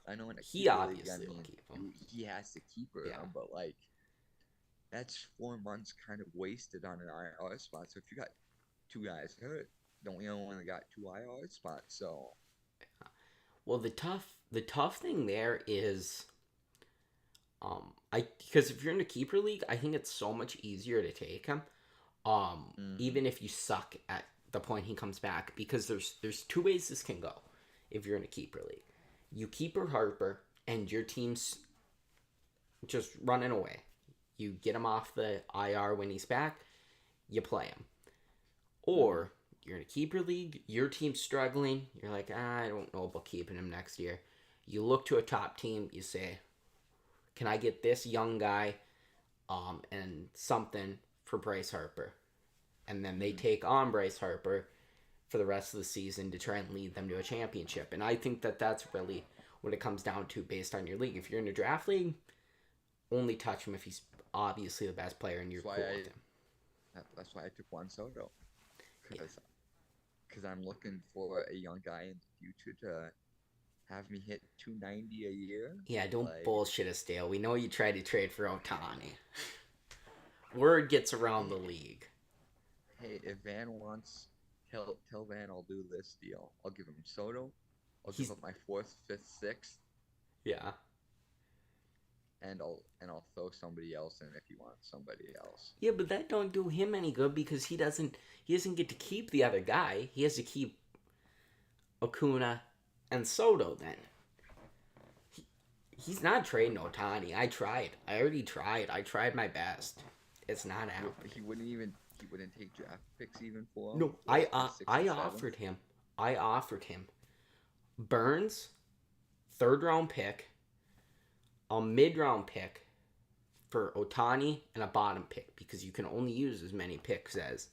I know in a He keeper league, obviously will keep him. he has to keep her, Yeah. but like that's 4 months kind of wasted on an IR spot. So if you got two guys hurt, don't you only got two IR spots? So Well, the tough thing there is, because if you're in a keeper league, I think it's so much easier to take him. Even if you suck at the point he comes back, because there's two ways this can go. If you're in a keeper league, you keeper Harper and your team's just running away. You get him off the IR when he's back, you play him. Or you're in a keeper league, your team's struggling, you're like, I don't know about keeping him next year. You look to a top team, you say, can I get this young guy and something for Bryce Harper? And then they take on Bryce Harper for the rest of the season to try and lead them to a championship. And I think that that's really what it comes down to based on your league. If you're in a draft league, only touch him if he's obviously the best player and you're cool with him. that's why I took Juan Soto. Because I'm looking for a young guy in the future to have me hit 290 a year. Yeah, don't bullshit us, Dale. We know you tried to trade for Ohtani. Word gets around the league. Hey, if Van wants, tell Van I'll do this deal. I'll give him Soto. I'll give up my 4th, 5th, 6th. Yeah. And I'll throw somebody else in if you want somebody else. Yeah, but that don't do him any good because he doesn't get to keep the other guy. He has to keep Acuna and Soto then. He's not trading Ohtani. I already tried. I tried my best. It's not happening. He wouldn't take draft picks even for him. No, I offered him. I offered him Burns, 3rd round pick, a mid-round pick for Ohtani, and a bottom pick because you can only use as many picks as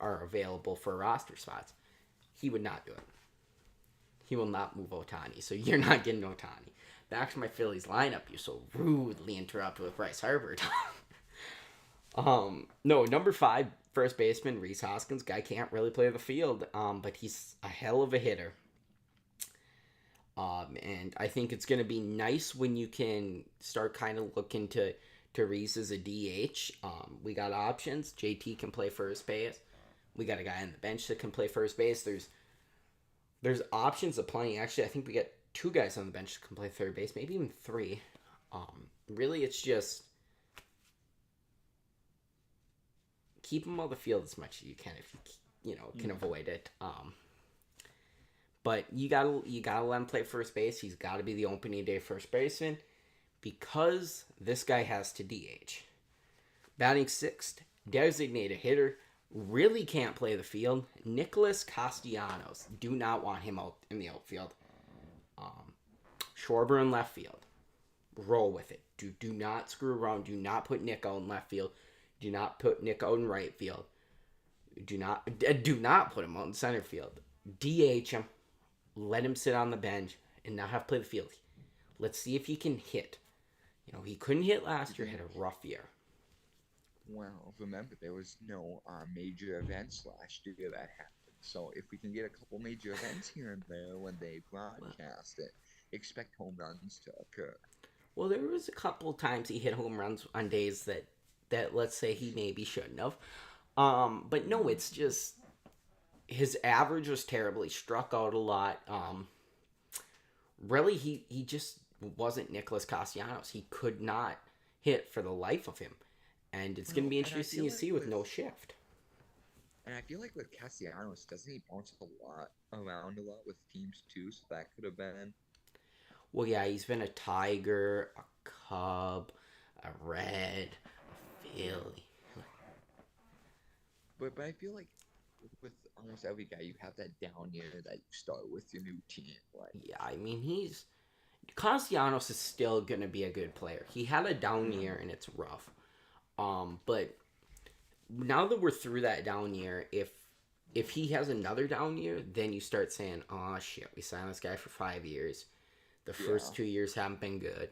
are available for roster spots. He would not do it. He will not move Ohtani, so you're not getting Ohtani. Back to my Phillies lineup, you so rudely interrupted with Bryce Harper. No, number 5, first baseman, Rhys Hoskins. Guy can't really play the field, but he's a hell of a hitter. And I think it's going to be nice when you can start kind of looking to Rhys as a DH. We got options. JT can play first base. We got a guy on the bench that can play first base. There's options of plenty. Actually, I think we got 2 guys on the bench that can play third base, maybe even 3. Really, it's just keep him on the field as much as you can if you can avoid it. But you gotta let him play first base. He's got to be the opening day first baseman because this guy has to DH. Batting 6th, designated hitter, really can't play the field. Nicholas Castellanos. Do not want him out in the outfield. Schwarber in left field. Roll with it. Do not screw around. Do not put Nick out in left field. Do not put Nick out in right field. Do not put him out in center field. DH him. Let him sit on the bench and not have to play the field. Let's see if he can hit. He couldn't hit last year. Had a rough year. Well, remember, there was no major events last year that happened. So if we can get a couple major events here and there when they broadcast it, expect home runs to occur. Well, there was a couple times he hit home runs on days that let's say he maybe shouldn't have. But no, it's just his average was terrible. He struck out a lot. Really, he just wasn't Nicholas Castellanos. He could not hit for the life of him. And it's going to No, be and I interesting feel to like see with no shift. with Castellanos, doesn't he bounce a lot around a lot with teams too? So that could have been. Well, yeah, he's been a Tiger, a Cub, a Red, a Yeah, Philly. but I feel like with almost every guy, you have that down year that you start with your new team. Like, Yeah, I mean, Castellanos is still going to be a good player. He had a down year, and it's rough. But now that we're through that down year, if he has another down year, then you start saying, "Oh shit, we signed this guy for 5 years. The yeah, first 2 years haven't been good."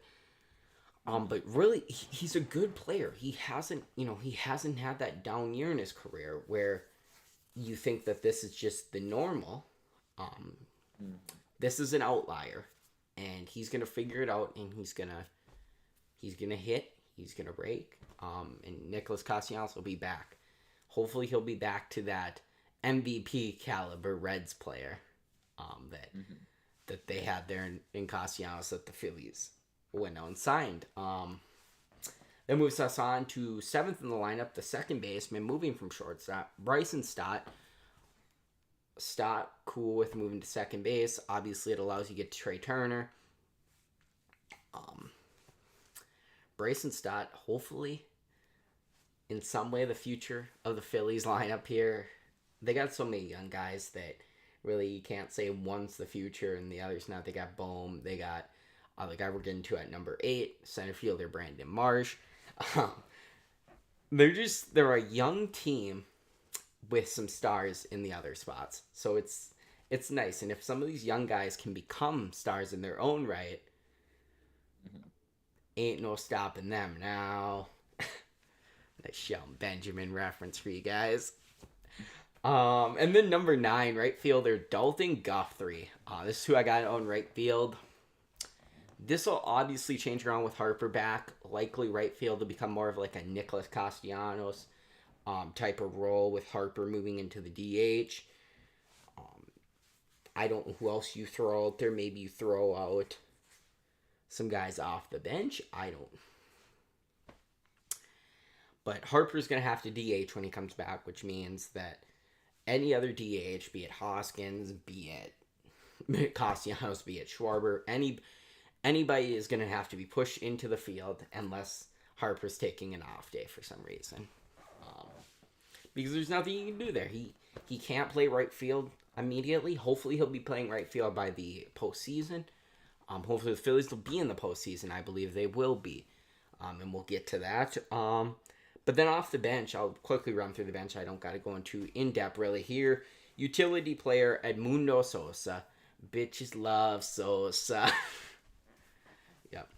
But really, he's a good player. He hasn't had that down year in his career where you think that this is just the normal. Um, mm, this is an outlier, and he's gonna figure it out, and he's gonna hit, he's gonna break. And Nicholas Castellanos will be back. Hopefully, he'll be back to that MVP caliber Reds player that mm-hmm. that they had there in Castellanos that the Phillies went out and signed. That moves us on to seventh in the lineup, the second baseman, moving from shortstop, Bryson Stott. Stott, cool with moving to second base. Obviously, it allows you to get to Trey Turner. Bryson Stott, hopefully, in some way, the future of the Phillies lineup here. They got so many young guys that really you can't say one's the future and the other's not. They got Bohm. They got the guy we're getting to at number 8, center fielder Brandon Marsh. Um, they're a young team with some stars in the other spots. So it's nice. And if some of these young guys can become stars in their own right, Mm-hmm. ain't no stopping them now. Nice Shelton Benjamin reference for you guys. And then number 9, right fielder Dalton Guthrie. This is who I got on right field. This will obviously change around with Harper back. Likely right field to become more of like a Nicholas Castellanos type of role with Harper moving into the DH. I don't know who else you throw out there. Maybe you throw out some guys off the bench. I don't. But Harper's going to have to DH when he comes back, which means that any other DH, be it Hoskins, be it Castellanos, be it Schwarber, anybody is going to have to be pushed into the field unless Harper's taking an off day for some reason. Because there's nothing you can do there. He can't play right field immediately. Hopefully he'll be playing right field by the postseason. Hopefully the Phillies will be in the postseason. I believe they will be. And we'll get to that. But then off the bench, I'll quickly run through the bench. I don't got to go into in-depth really here. Utility player Edmundo Sosa. Bitches love Sosa. Yep.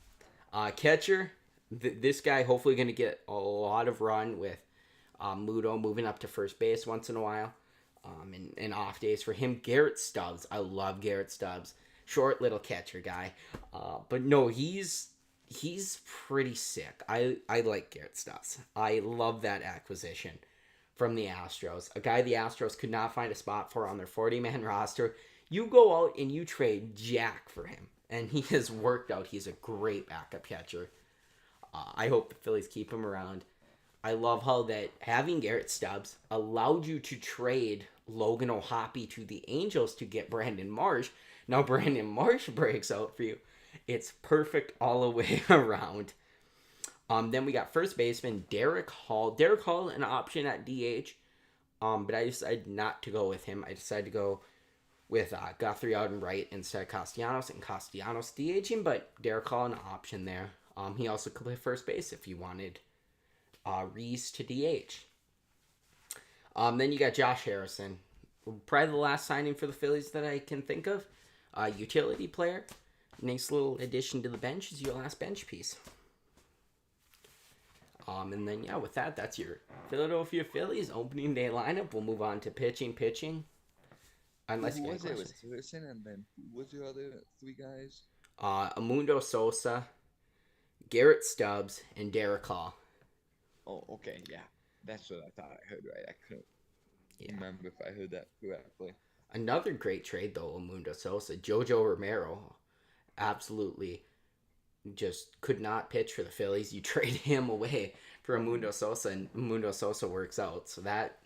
Catcher, this guy hopefully going to get a lot of run with Muto moving up to first base once in a while. And off days for him. Garrett Stubbs. I love Garrett Stubbs. Short little catcher guy. But no, he's pretty sick. I like Garrett Stubbs. I love that acquisition from the Astros. A guy the Astros could not find a spot for on their 40-man roster. You go out and you trade Jack for him. And he has worked out. He's a great backup catcher. I hope the Phillies keep him around. I love how that having Garrett Stubbs allowed you to trade Logan O'Hoppe to the Angels to get Brandon Marsh. Now Brandon Marsh breaks out for you. It's perfect all the way around. Then we got first baseman Derek Hall. Derek Hall, an option at DH. But I decided not to go with him. I decided to go with Guthrie out and right instead of Castellanos. And Castellanos DHing, but Derek Hall an option there. He also could play first base if you wanted Reese to DH. Then you got Josh Harrison. Probably the last signing for the Phillies that I can think of. Utility player. Nice little addition to the bench is your last bench piece. And then, yeah, with that, that's your Philadelphia Phillies opening day lineup. We'll move on to pitching. Unless Who you got was it? It was questions. Harrison, and then who was your other 3 guys? Amundo Sosa, Garrett Stubbs, and Derek Hall. Oh, okay, yeah. That's what I thought I heard right. I couldn't Yeah. remember if I heard that correctly. Another great trade, though, Amundo Sosa. Jojo Romero. Absolutely just could not pitch for the Phillies. You trade him away for a Mundo Sosa, and Mundo Sosa works out. So that,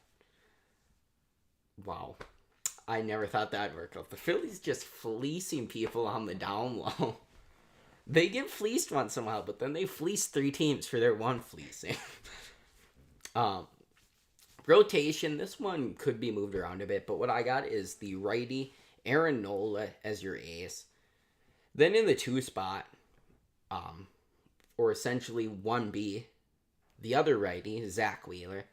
wow. I never thought that'd work out. The Phillies just fleecing people on the down low. They get fleeced once in a while, but then they fleece 3 teams for their one fleecing. um, rotation, this one could be moved around a bit, but what I got is the righty Aaron Nola as your ace. Then in the 2 spot, or essentially 1B, the other righty, Zach Wheeler.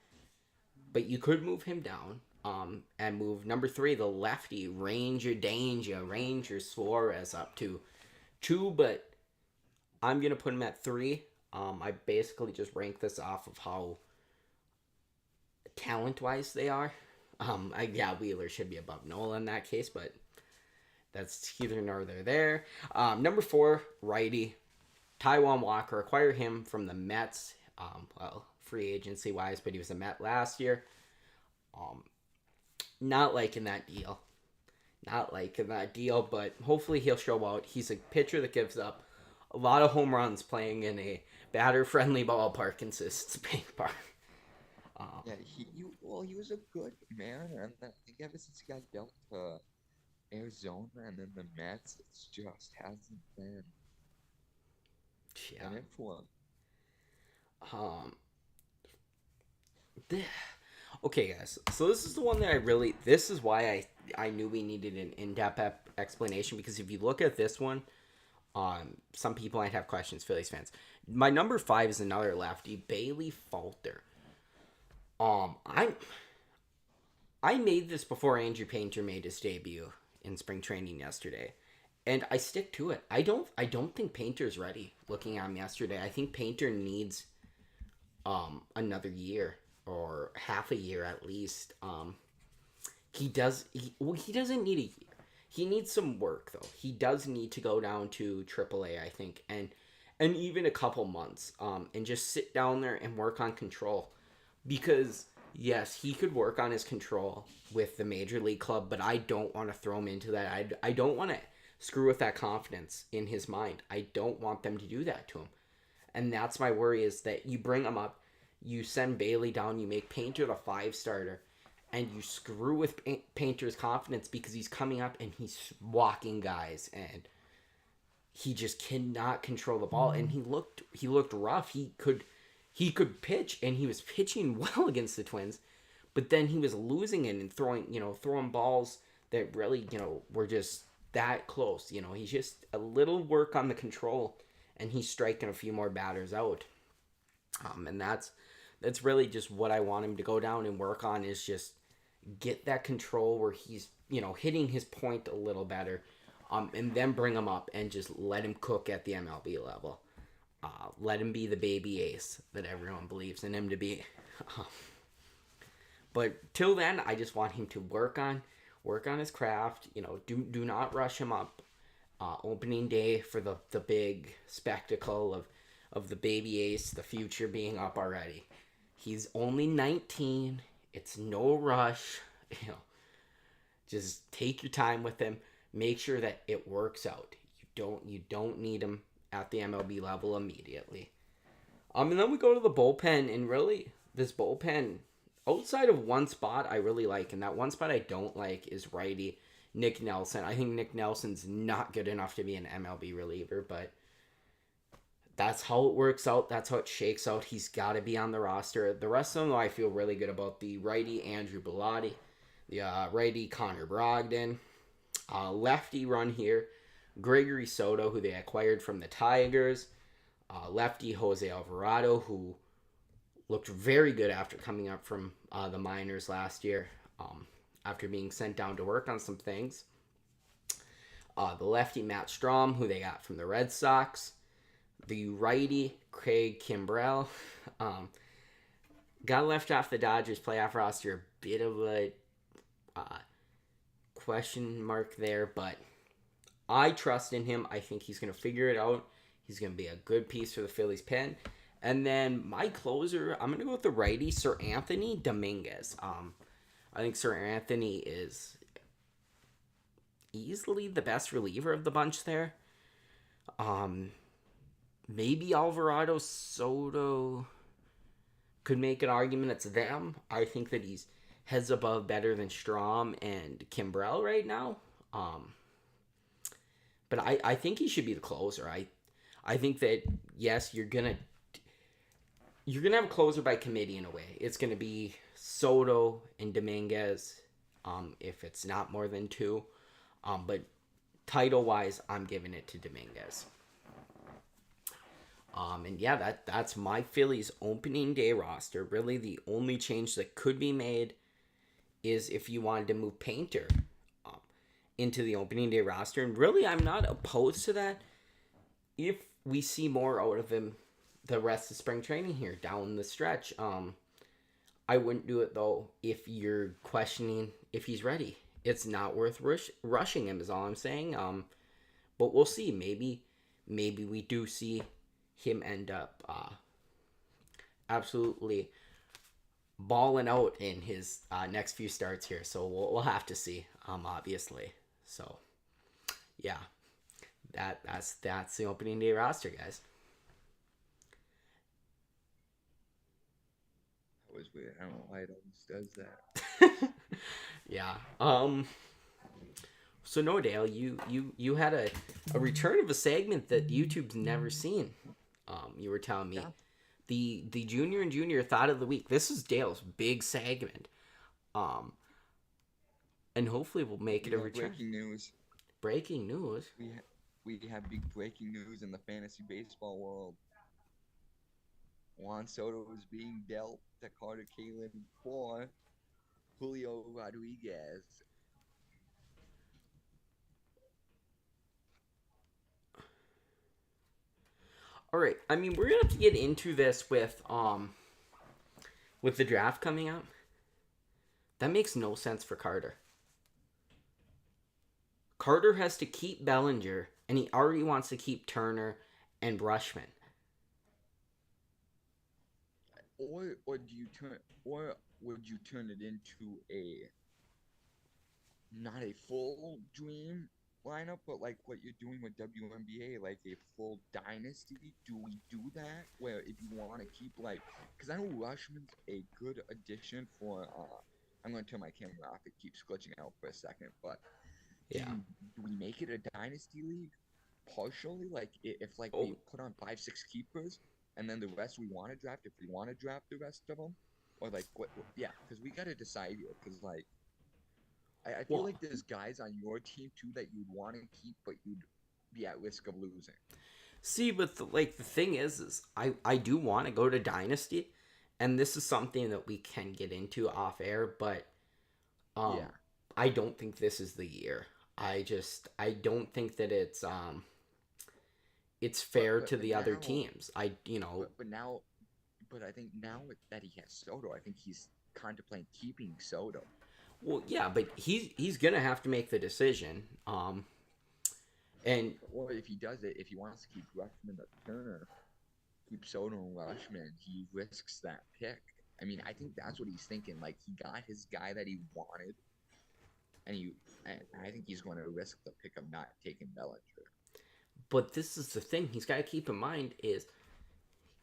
But you could move him down. And move number 3, the lefty, Ranger Suarez up to 2, but I'm going to put him at 3. I basically just rank this off of how talent-wise they are. Wheeler should be above Nola in that case, but that's either nor there. Number 4, righty, Taijuan Walker. Acquire him from the Mets. Free agency-wise, but he was a Met last year. Not liking that deal. But hopefully he'll show out. He's a pitcher that gives up a lot of home runs playing in a batter-friendly ballpark in Citizens Bank Park. He was a good man, and I think ever since he got dealt to Arizona and then the Mets, it just hasn't been an influence. Okay, guys. So this is the one that this is why I knew we needed an in-depth explanation, because if you look at this one, some people might have questions, Phillies fans. My number 5 is another lefty, Bailey Falter. I made this before Andrew Painter made his debut in spring training yesterday, and I stick to it. I don't think Painter's ready. Looking at him yesterday, I think Painter needs another year or half a year at least. He doesn't need a year. He needs some work though. He does need to go down to AAA, I think, and even a couple months, and just sit down there and work on control. Because yes, he could work on his control with the major league club, but I don't want to throw him into that. I don't want to screw with that confidence in his mind. I don't want them to do that to him. And that's my worry, is that you bring him up, you send Bailey down, you make Painter the 5 starter, and you screw with Painter's confidence because he's coming up and he's walking guys, and he just cannot control the ball. And he looked rough. He could pitch, and he was pitching well against the Twins, but then he was losing it and throwing balls that really, were just that close. He's just a little work on the control, and he's striking a few more batters out. And that's really just what I want him to go down and work on, is just get that control where he's, hitting his point a little better, and then bring him up and just let him cook at the MLB level. Let him be the baby ace that everyone believes in him to be. But till then, I just want him to work on his craft. Do not rush him up. Opening day for the big spectacle of the baby ace, the future being up already. He's only 19. It's no rush. Just take your time with him. Make sure that it works out. You don't need him at the MLB level immediately. And then we go to the bullpen, and really, this bullpen, outside of one spot I really like, and that one spot I don't like is righty Nick Nelson. I think Nick Nelson's not good enough to be an MLB reliever, but that's how it works out. That's how it shakes out. He's got to be on the roster. The rest of them, though, I feel really good about. The righty Andrew Bellotti, the righty Connor Brogdon, lefty run here, Gregory Soto, who they acquired from the Tigers, lefty Jose Alvarado, who looked very good after coming up from the minors last year, after being sent down to work on some things. The lefty Matt Strom, who they got from the Red Sox. The righty Craig Kimbrell, got left off the Dodgers playoff roster. A bit of a question mark there, but I trust in him. I think he's going to figure it out. He's going to be a good piece for the Phillies pen. And then my closer, I'm going to go with the righty, Sir Anthony Dominguez. I think Sir Anthony is easily the best reliever of the bunch there. maybe Alvarado, Soto could make an argument it's them. I think that he's heads above better than Strom and Kimbrell right now. Um, but I think he should be the closer. I think that yes, you're gonna have a closer by committee in a way. It's gonna be Soto and Dominguez, if it's not more than two. But title wise, I'm giving it to Dominguez. And yeah, that's my Phillies opening day roster. Really, the only change that could be made is if you wanted to move Painter um, into the opening day roster. And really, I'm not opposed to that if we see more out of him the rest of spring training here down the stretch. I wouldn't do it though if you're questioning if he's ready. It's not worth rushing him. Is all I'm saying. But we'll see. Maybe we do see him end up absolutely balling out in his next few starts here. So we'll have to see. Obviously. So yeah, that's the opening day roster, guys. That was weird. I don't know why it always does that. Yeah. So no, Dale, you had a return of a segment that YouTube's never seen. You were telling me Yeah. the junior and junior thought of the week. This is Dale's big segment. And hopefully we'll make it a return. Breaking news. Breaking news. We have big breaking news in the fantasy baseball world. Juan Soto is being dealt to Carter Kalen for Julio Rodriguez. All right. I mean, we're gonna have to get into this with the draft coming out. That makes no sense for Carter. Carter has to keep Bellinger, and he already wants to keep Turner and Brushman. Or do you turn or would you turn it into a not a full dream lineup, but like what you're doing with WNBA, like a full dynasty? Do we do that? Where if you want to keep like, because I know Rushman's a good addition for. I'm going to turn my camera off. It keeps glitching out for a second, but Yeah. do we make it a dynasty league partially? Like if like Oh. we put on 5-6 keepers, and then the rest we want to draft if we want to draft the rest of them, or like what? Yeah, because we got to decide here. Because like I feel Well, like there's guys on your team too that you'd want to keep, but you'd be at risk of losing. see, but the thing is I do want to go to Dynasty, and this is something that we can get into off air, but Yeah, I don't think this is the year. I don't think that it's fair to but the other now, teams. but now, but I think now that he has Soto, I think he's contemplating keeping Soto. Well, yeah, but he's gonna have to make the decision. And Or if he does it, if he wants to keep Rushman or Turner, keep Soto and Rushman, he risks that pick. I mean, I think that's what he's thinking. Like he got his guy that he wanted, and I think he's going to risk the pick of not taking Bellinger. but this is the thing he's got to keep in mind is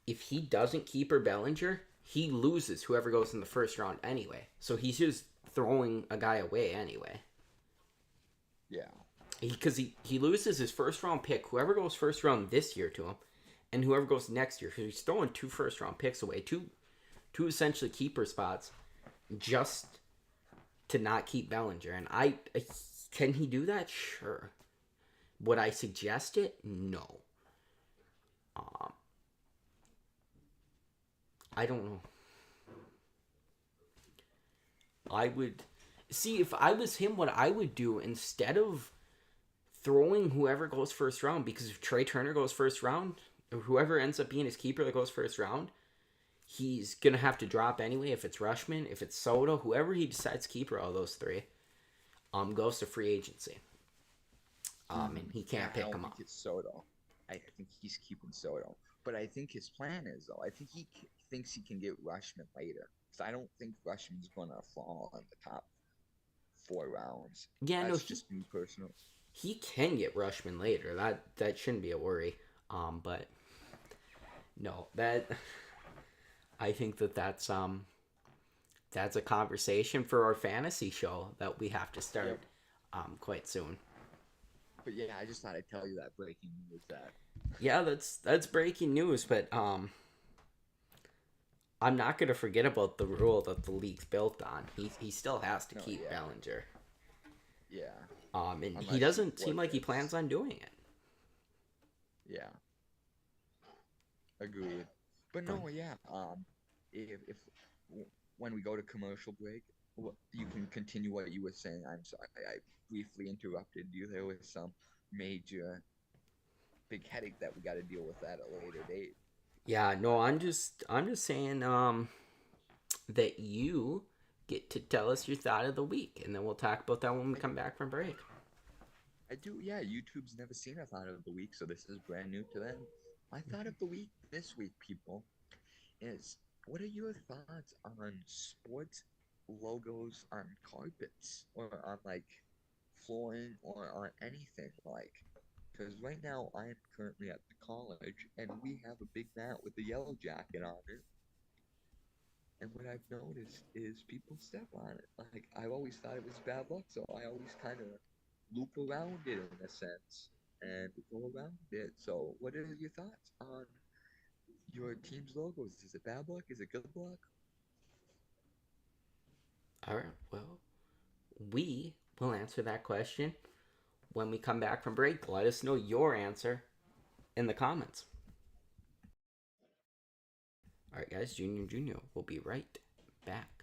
if he doesn't keep her Bellinger, he loses whoever goes in the first round anyway. So he's just throwing a guy away anyway. Yeah. Because he loses his first round pick, whoever goes first round this year to him, and whoever goes next year. So he's throwing 2 first round picks away, two essentially keeper spots, just to not keep Bellinger. And can he do that? Sure. Would I suggest it? No. I don't know. I would see if I was him. What I would do instead of throwing whoever goes first round, because if Trey Turner goes first round, or whoever ends up being his keeper that goes first round, he's gonna have to drop anyway. If it's Rushman, if it's Soto, whoever he decides keeper out of those three, goes to free agency. And he can't pick I him don't up. think it's Soto. I think he's keeping Soto. But I think his plan is, though, I think he thinks he can get Rushman later. So I don't think Rushman's going to fall in the top 4 rounds. Yeah, no, That's just me personally. he can get Rushman later. That shouldn't be a worry. But No, that I think that's a conversation for our fantasy show that we have to Yep. start quite soon. But yeah, I just thought I'd tell you that breaking news that. Yeah, that's breaking news, but I'm not gonna forget about the rule that the league's built on. He still has to No, keep yeah, Bellinger. yeah. And he Unless you doesn't seem flip like he it. plans on doing it. Yeah, agreed. But But no, yeah. If when we go to commercial break, you can continue what you were saying. I'm sorry, I briefly interrupted you. There was some major big headache that we got to deal with at a later date. yeah, no, I'm just saying that you get to tell us your thought of the week, and then we'll talk about that when we I, come back from break. I do, yeah. YouTube's never seen a thought of the week, so this is brand new to them. My thought of the week this week, people, is what are your thoughts on sports logos on carpets or on like flooring or on anything like? Because right now I am currently at the college and we have a big mat with a yellow jacket on it. And what I've noticed is people step on it. Like I've always thought it was bad luck, so I always kind of loop around it in a sense and go around it. So, what are your thoughts on your team's logos? Is it bad luck? Is it good luck? All right, well, we will answer that question when we come back from break. Let us know your answer in the comments. All right, guys, Junior, we'll be right back.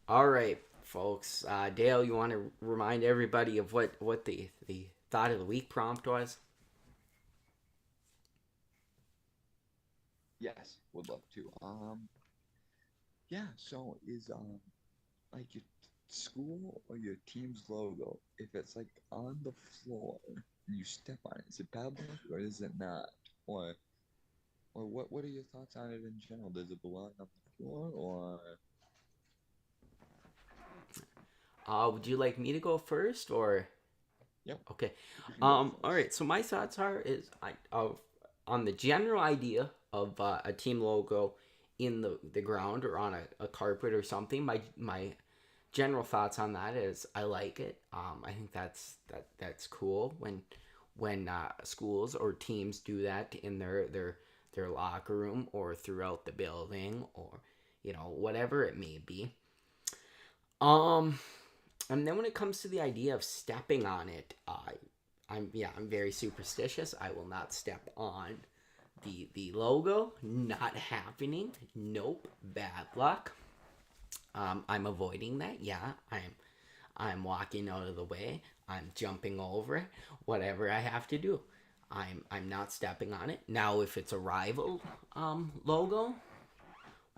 All right, folks. Dale, you want to remind everybody of what the thought of the week prompt was? Yes, would love to. Yeah. So is like your school or your team's logo, if it's like on the floor and you step on it, is it bad luck or is it not? Or or what are your thoughts on it in general? Does it belong on the floor or Would you like me to go first, or yep, okay? you can go All first. right. So my thoughts are is I on the general idea of a team logo in the ground or on a carpet or something. My general thoughts on that is I like it. I think that's cool when schools or teams do that in their locker room or throughout the building, or whatever it may be. Um, and then when it comes to the idea of stepping on it, I'm very superstitious. I will not step on the logo. Not happening. Nope. Bad luck. I'm avoiding that. Yeah, I'm walking out of the way. I'm jumping over it. Whatever I have to do. I'm not stepping on it. Now if it's a rival logo,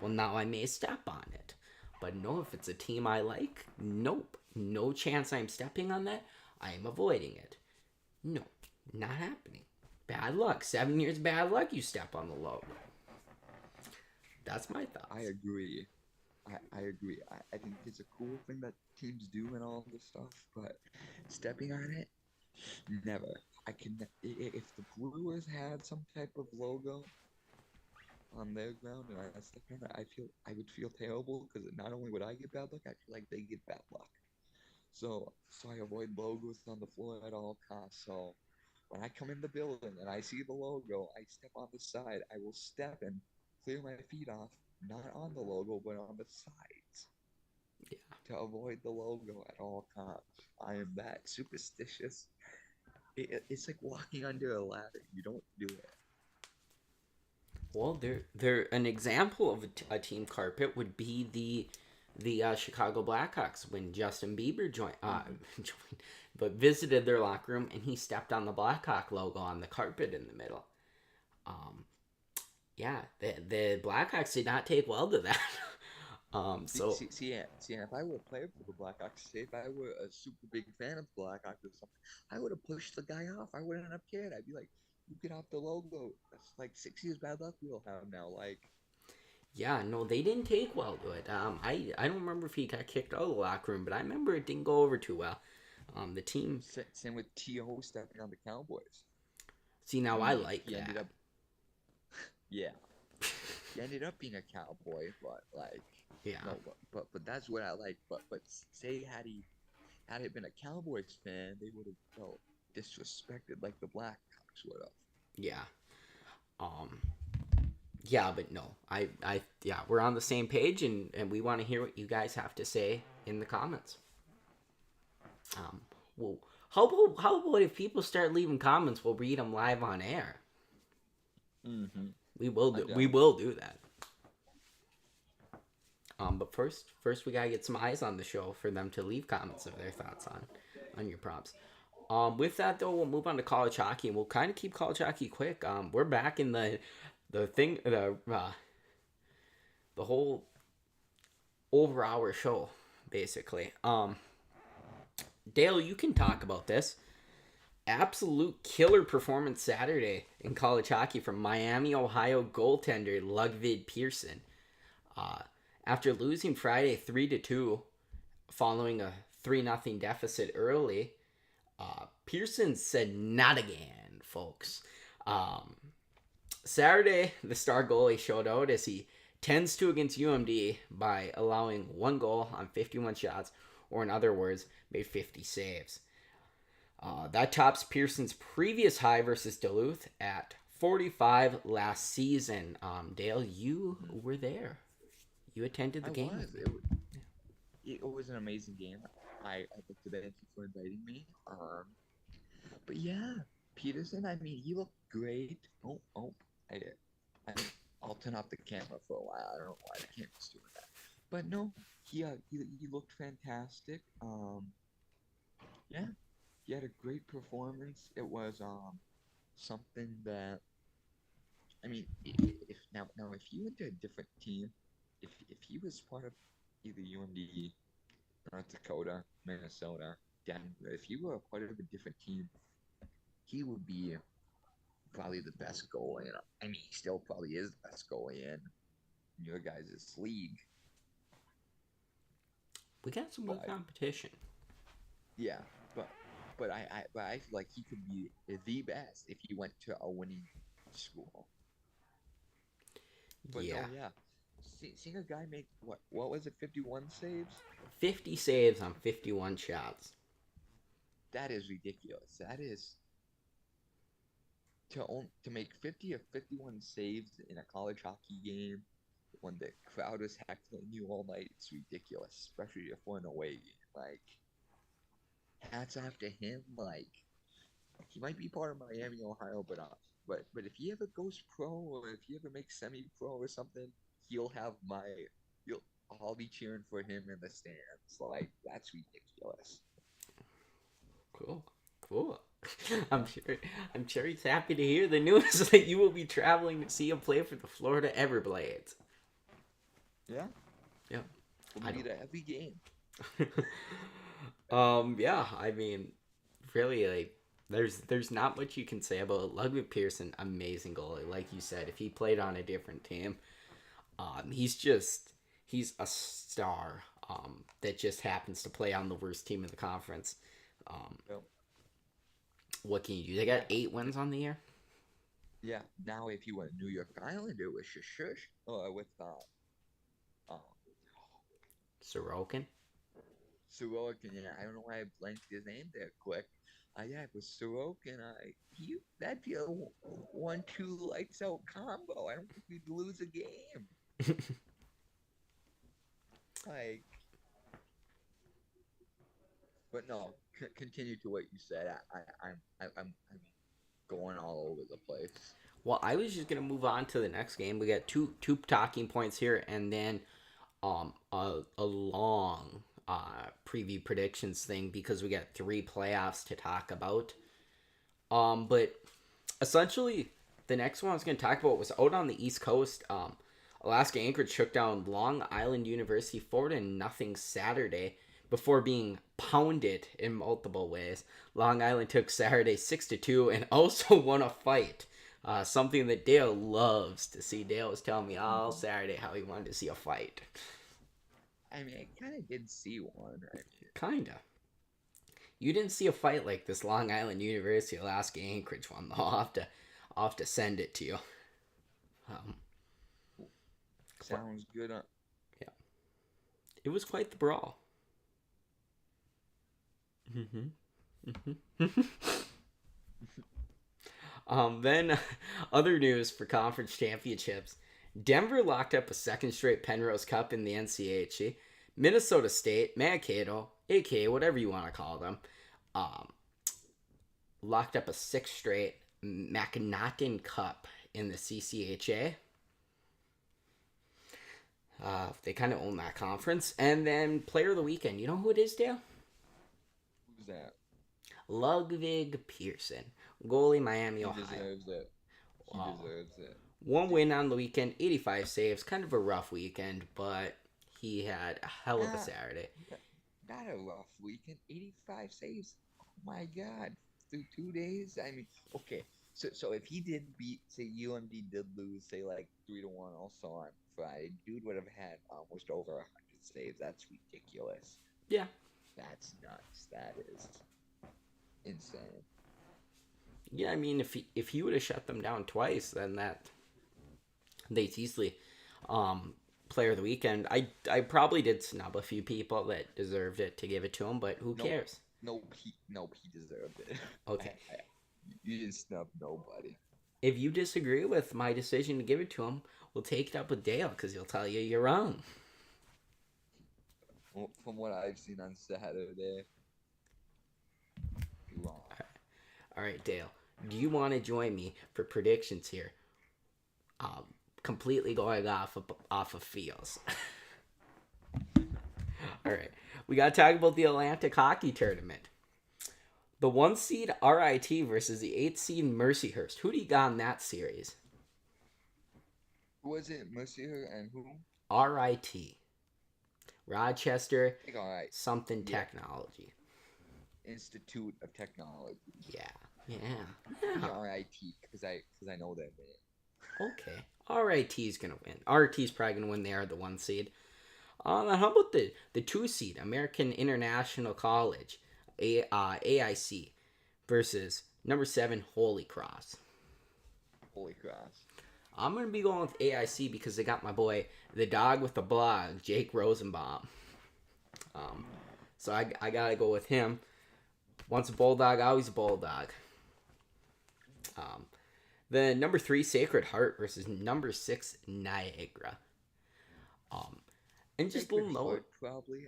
well, now I may step on it. But no, if it's a team I like, nope. No chance I'm stepping on that. I am avoiding it. No, not happening. Bad luck. 7 years bad luck, you step on the logo. That's my I thoughts. agree. I agree. I think it's a cool thing that teams do and all this stuff, but stepping on it, never. I can if the Brewers had some type of logo on their ground and I stepped on it, I would feel terrible because not only would I get bad luck, I feel like they get bad luck. So I avoid logos on the floor at all costs. So when I come in the building and I see the logo, I step on the side. I will step and clear my feet off, not on the logo, but on the sides Yeah. to avoid the logo at all costs. I am that superstitious. It's like walking under a ladder. You don't do it. Well, they're an example of a team carpet would be the Chicago Blackhawks when Justin Bieber Hmm. joined, but visited their locker room and he stepped on the Blackhawk logo on the carpet in the middle. Um, yeah, the Blackhawks did not take well to that. So And if I were a player for the Blackhawks, say if I were a super big fan of the Blackhawks or something, I would have pushed the guy off. I wouldn't have cared. I'd be like, "You get off the logo. That's like 6 years bad luck we'll have now." Like, yeah, no, they didn't take well to it. I don't remember if he got kicked out of the locker room, but I remember it didn't go over too well. The team. same with T.O. stepping on the Cowboys. See, now I like He ended that. up, yeah, he ended up being a Cowboy, but like, Yeah. no, but that's what I like. But say had it been a Cowboys fan, they would have felt disrespected like the Blackhawks would have. Yeah. Um, yeah, but no, yeah, we're on the same page, and we want to hear what you guys have to say in the comments. Um, well, how about if people start leaving comments, we'll read them live on air. Mm-hmm. I'm We down. will do that. But first we gotta get some eyes on the show for them to leave comments of their thoughts on your props. With that though, we'll move on to college hockey, and we'll kind of keep college hockey quick. We're back in the whole over hour show basically. Dale, you can talk about this. Absolute killer performance Saturday in college hockey from Miami, Ohio goaltender Ludvig Persson. Uh, After losing Friday 3-2, following a 3-0 deficit early, Pearson said not again, folks. Um, Saturday, the star goalie showed out as he tends to against UMD by allowing one goal on 51 shots, or in other words, made 50 saves. That tops Pearson's previous high versus Duluth at 45 last season. Dale, you were there. You attended the I game was. with me. It was an amazing game. I'd like to thank you for inviting me. But yeah, Peterson. I mean, he looked great. I, I, I'll turn off the camera for a while. I don't know why the camera's doing that. But no, he looked fantastic. Yeah, he had a great performance. It was something that I mean, if now if he went to a different team, if he was part of either UMD, North Dakota, Minnesota, Denver, if he were a part of a different team, he would be probably the best goalie. I mean, he still probably is the best goalie in your guys' league. We got some more But competition. yeah, but I feel like he could be the best if he went to a winning school. But Yeah. no, yeah, seeing a guy make what was it, 51 saves? 50 saves on 51 shots. That is ridiculous. That is to make 50 or 51 saves in a college hockey game when the crowd is heckling you all night. It's ridiculous, especially if we're in a away game. Like, hats off to him. Like, he might be part of Miami, Ohio, but if he ever goes pro or if he ever makes semi-pro or something, he'll have my you'll I'll be cheering for him in the stands. Like, that's ridiculous. Cool. Cool. I'm sure I'm sure he's happy to hear the news that you will be traveling to see him play for the Florida Everblades. Yeah, Yeah. we'll be at every game. Yeah, I mean, really, like, there's not much you can say about Ludvig Persson. Amazing goalie, like you said. If he played on a different team, he's a star. That just happens to play on the worst team in the conference. Um, Yep. what can you do? They got 8 wins on the year. Yeah. Now, if you were New York Islander with Shush with um Sorokin. Sorokin, yeah, I don't know why I blanked his name there quick. Yeah, it was Sorokin. That'd be a 1-2 lights out combo. I don't think we'd lose a game. Like, but no, continue to what you said. I'm going all over the place. Well, I was just gonna move on to the next game. We got two talking points here, and then a long preview predictions thing because we got 3 playoffs to talk about. But essentially, the next one I was gonna talk about was out on the East Coast. Alaska Anchorage took down Long Island University 4-0 Saturday before being pounded in multiple ways. Long Island took Saturday 6-2 and also won a fight. Something that Dale loves to see. Dale was telling me all Saturday how he wanted to see a fight. I mean, I kind of did see one. I mean, Kinda. You didn't see a fight like this Long Island University Alaska Anchorage one, though. I'll have to send it to you. Um, sounds good. yeah. It was quite the brawl. Mm-hmm. Then, other news for conference championships. Denver locked up a second straight Penrose Cup in the NCHC. Minnesota State, Mankato, aka whatever you want to call them, locked up a sixth straight Macnaghten Cup in the CCHA. They kind of own that conference. And then player of the weekend. You know who it is, Dale? Who's that? Ludvig Persson, goalie, Miami, Ohio. He deserves it. He deserves it. One win on the weekend, 85 saves. Kind of a rough weekend, but he had a hell of a Saturday. Not a rough weekend. 85 saves. Oh my God. Through 2 days? I mean, okay. So if he did beat, say UMD did lose, say like 3-1 also on Friday, dude would have had almost over 100 saves. That's ridiculous. Yeah. That's nuts. That is insane. Yeah, I mean, if he would have shut them down twice, then they'd easily player of the weekend. I probably did snub a few people that deserved it to give it to him, but who cares? Nope, he deserved it. Okay. You didn't snub nobody. If you disagree with my decision to give it to him, we'll take it up with Dale because he'll tell you you're wrong. From what I've seen on Saturday, you're wrong. All right, Dale. Do you want to join me for predictions here? Completely going off of feels. All right. We got to talk about the Atlantic Hockey Tournament. The 1 seed RIT versus the 8 seed Mercyhurst. Who do you got in that series? Who was it? Mercier and who? RIT. Rochester I think all right. something Yeah. Technology. Institute of Technology. Yeah. RIT because I know that name. Okay. RIT's going to win. RIT's probably going to win. They are the 1 seed. How about the 2 seed American International College, AIC, versus number 7 Holy Cross? Holy Cross. I'm going to be going with AIC because they got my boy, the dog with the blog, Jake Rosenbaum. So I got to go with him. Once a Bulldog, always a Bulldog. The number 3 Sacred Heart versus number 6 Niagara. And just a little note. Probably.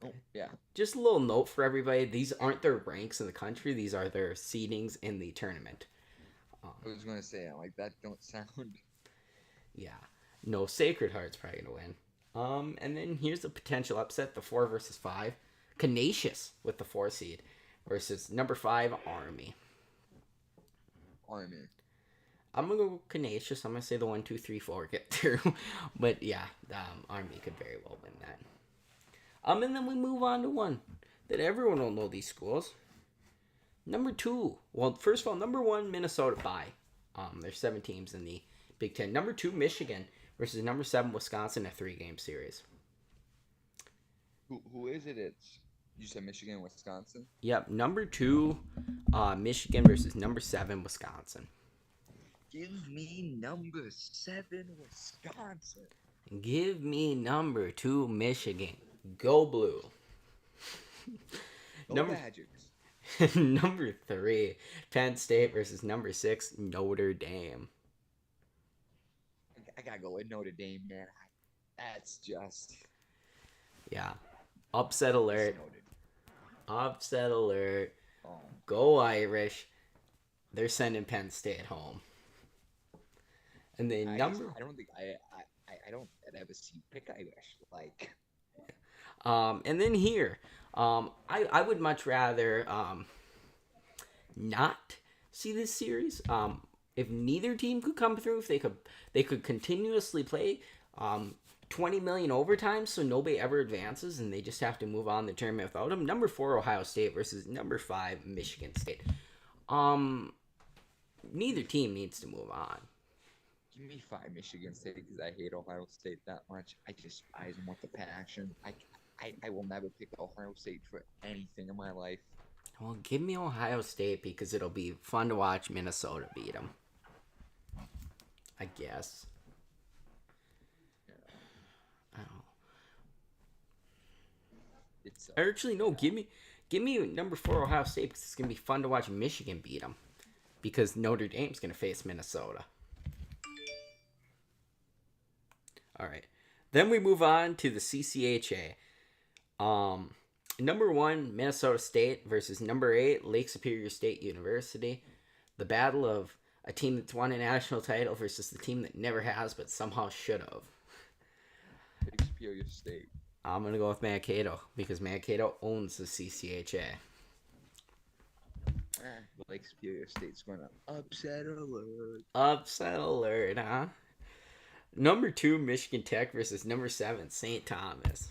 Oh, yeah. Just a little note for everybody. These aren't their ranks in the country. These are their seedings in the tournament. I was going to say, like, that don't sound... Yeah. No, Sacred Heart's probably going to win. And then here's a potential upset. The 4 versus 5. Canisius with the 4 seed versus number 5 Army. Army. I'm going to go Canisius. I'm going to say the 1, 2, 3, 4 get through. But yeah, Army could very well win that. And then we move on to one that everyone will know these schools. Number 2. Well, first of all, number 1, Minnesota bye. There's 7 teams in the Big Ten. Number 2, Michigan versus number 7, Wisconsin, a 3-game series. Who is it? You said Michigan, Wisconsin? Yep, number 2, Michigan versus number 7, Wisconsin. Give me number 7, Wisconsin. Give me number 2, Michigan. Go Blue. Go Magics. Number 3, Penn State versus number 6, Notre Dame. I gotta go with Notre Dame, man. That's just... Yeah. Upset alert. Upset alert. Oh. Go Irish. They're sending Penn State home. And then I don't think I don't ever see pick Irish like. And then here, I would much rather not see this series. If neither team could come through, if they could continuously play 20 million overtime, so nobody ever advances, and they just have to move on the tournament without them. Number 4 Ohio State versus number 5 Michigan State. Neither team needs to move on. Give me 5 Michigan State because I hate Ohio State that much. I despise them with the passion. I will never pick Ohio State for anything in my life. Well, give me Ohio State because it'll be fun to watch Minnesota beat them. I guess. I don't know. Actually, no. Give me number 4 Ohio State because it's gonna be fun to watch Michigan beat them. Because Notre Dame's gonna face Minnesota. All right. Then we move on to the CCHA. Number 1, Minnesota State versus number 8, Lake Superior State University. The battle of a team that's won a national title versus the team that never has but somehow should have. Lake Superior State. I'm going to go with Mankato because Mankato owns the CCHA. Lake Superior State's going to upset alert. Upset alert, huh? Number 2, Michigan Tech versus number 7, St. Thomas.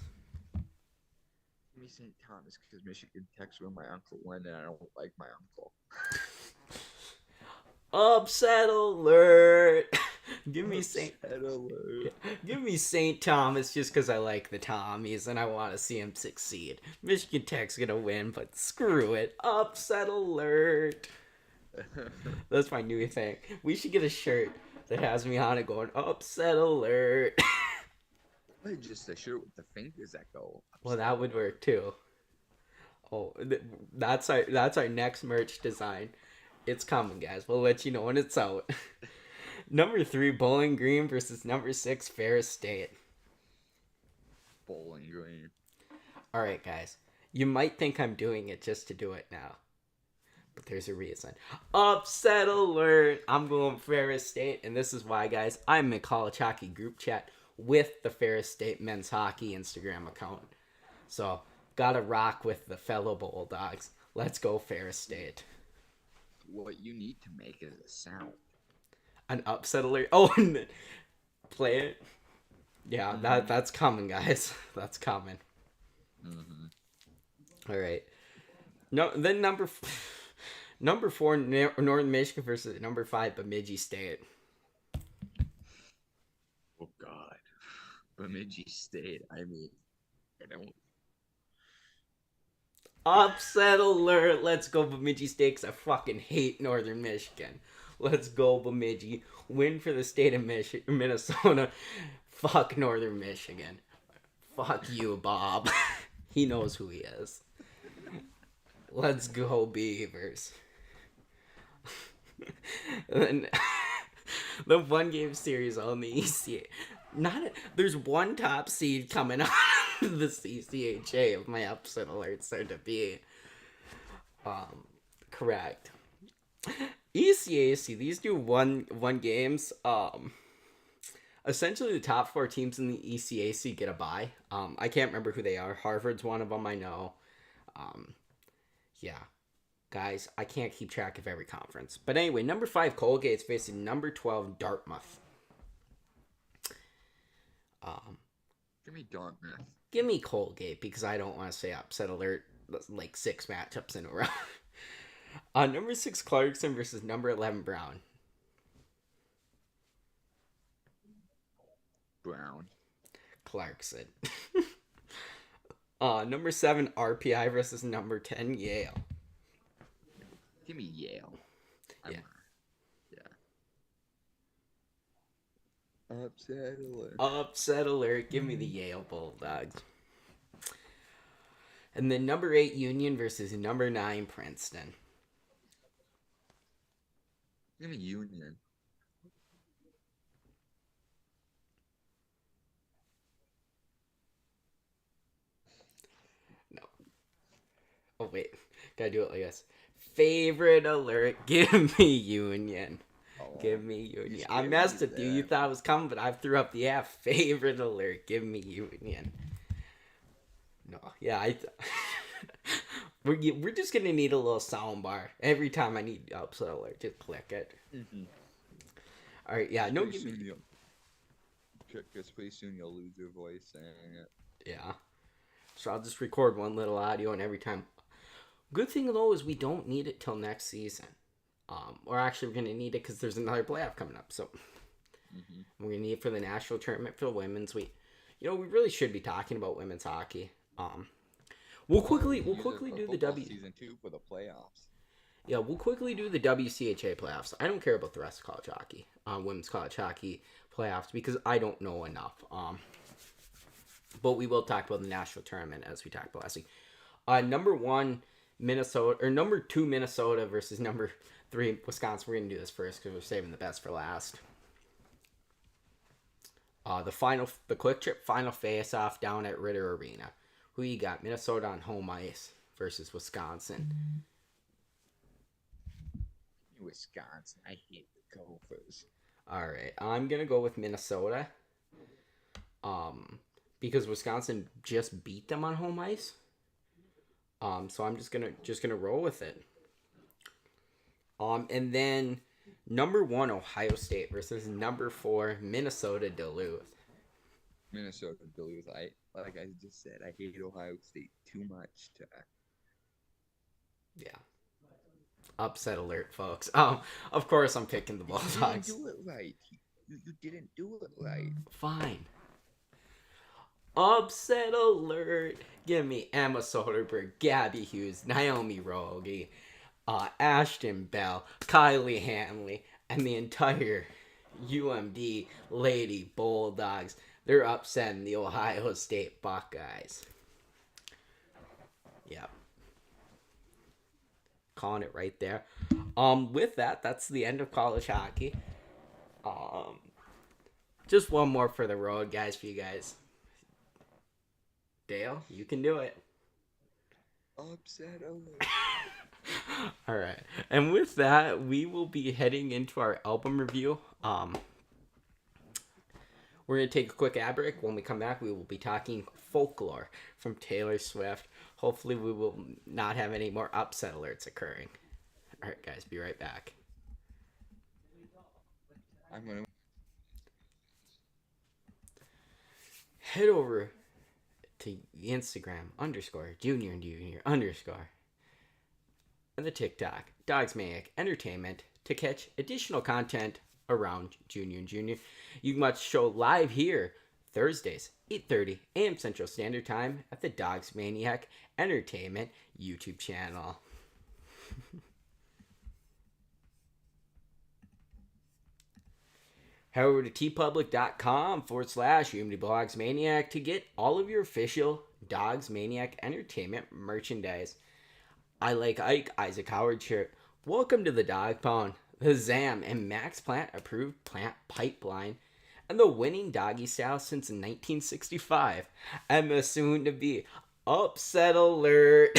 Give me St. Thomas because Michigan Tech's where my uncle went and I don't like my uncle. Upset alert. Give me St. Thomas just because I like the Tommies and I want to see him succeed. Michigan Tech's going to win, but screw it. Upset alert. That's my new thing. We should get a shirt that has me on it going, upset alert. Just a shirt with the fingers that go. Well, that would work too. Oh, that's our next merch design. It's coming, guys. We'll let you know when it's out. Number 3, Bowling Green versus number 6, Ferris State. Bowling Green. All right, guys. You might think I'm doing it just to do it now. But there's a reason. Upset alert. I'm going Ferris State. And this is why, guys. I'm in college hockey group chat with the Ferris State men's hockey Instagram account. So, gotta rock with the fellow Bulldogs. Let's go Ferris State. What you need to make is a sound. An upset alert. Oh, play it. Yeah, that's coming, guys. That's coming. All right. No, then number 4, Northern Michigan versus number 5, Bemidji State. Oh God, Bemidji State. I mean, I don't. Upset alert. Let's go Bemidji State, 'cause I fucking hate Northern Michigan. Let's go Bemidji. Win for the state of Minnesota. Fuck Northern Michigan. Fuck you, Bob. He knows who he is. Let's go Beavers. And then the 1-game series on the ECA. There's one top seed coming out of the CCHA if my upset alerts are to be correct. ECAC, these do one games. Essentially the top 4 teams in the ECAC get a bye. I can't remember who they are. Harvard's one of them, I know. Yeah. Guys, I can't keep track of every conference. But anyway, number 5 Colgate's facing number 12 Dartmouth. Give me Dartmouth. Give me Colgate, because I don't want to say upset alert like 6 matchups in a row. Number 6 Clarkson versus number 11 Brown. Brown. Clarkson. Number 7 RPI versus number 10 Yale. Give me Yale. Yeah. Upset alert. Upset alert. Give me the Yale Bulldogs. And then number 8 Union versus number 9 Princeton. Give me Union. No. Oh, wait. Gotta do it like this. Favorite alert. Give me Union. Give me Union. I messed with you. You thought it was coming, but I threw up the app. Favorite alert. Give me Union. No. Yeah, we're just going to need a little sound bar. Every time I need upset alert, just click it. Mm-hmm. All right, yeah. No, Pretty soon you'll lose your voice saying it. Yeah. So I'll just record one little audio, and every time. Good thing, though, is we don't need it till next season. Or actually, we're going to need it because there's another playoff coming up. So we're going to need it for the national tournament for the women's. We really should be talking about women's hockey. We'll quickly do the season 2 for the playoffs. Yeah, we'll quickly do the WCHA playoffs. I don't care about the rest of college hockey, women's college hockey playoffs, because I don't know enough. But we will talk about the national tournament as we talked about last week. Number 1 Minnesota, or number 2 Minnesota versus number 3 Wisconsin. We're gonna do this first because we're saving the best for last. The Quick Trip final face-off down at Ritter Arena. Who you got? Minnesota on home ice versus Wisconsin. Wisconsin. I hate the Gophers. All right, I'm gonna go with Minnesota. Because Wisconsin just beat them on home ice. So I'm just gonna roll with it. And then number 1 Ohio State versus number 4 Minnesota Duluth. Minnesota Duluth. Like I just said, I hate Ohio State too much to. Yeah. Upset alert, folks. Of course I'm picking the Bulldogs. You didn't do it right. You didn't do it right. Fine. Upset alert. Give me Emma Soderberg, Gabby Hughes, Naomi Rogie, Ashton Bell, Kylie Hanley, and the entire UMD Lady Bulldogs. They're upsetting the Ohio State Buckeyes. Yep. Calling it right there. With that, that's the end of college hockey. Just one more for the road, guys, for you guys. Dale, you can do it. Upset alert. All right. And with that, we will be heading into our album review. We're going to take a quick ad break. When we come back, we will be talking Folklore from Taylor Swift. Hopefully, we will not have any more upset alerts occurring. All right, guys, be right back. I'm gonna. Head over to Instagram _junior and junior _ and the TikTok Dogs Maniac Entertainment to catch additional content around Junior and Junior. You can watch the show live here Thursdays, 8:30 a.m. Central Standard Time at the Dogs Maniac Entertainment YouTube channel. Head over to tpublic.com /UMD Dogs Maniac to get all of your official Dogs Maniac Entertainment merchandise. I Like Ike Isaac Howard shirt. Welcome to the Dog Pound. The ZAM and Max Plant approved plant pipeline. And the winning doggy style since 1965. And the soon to be upset alert.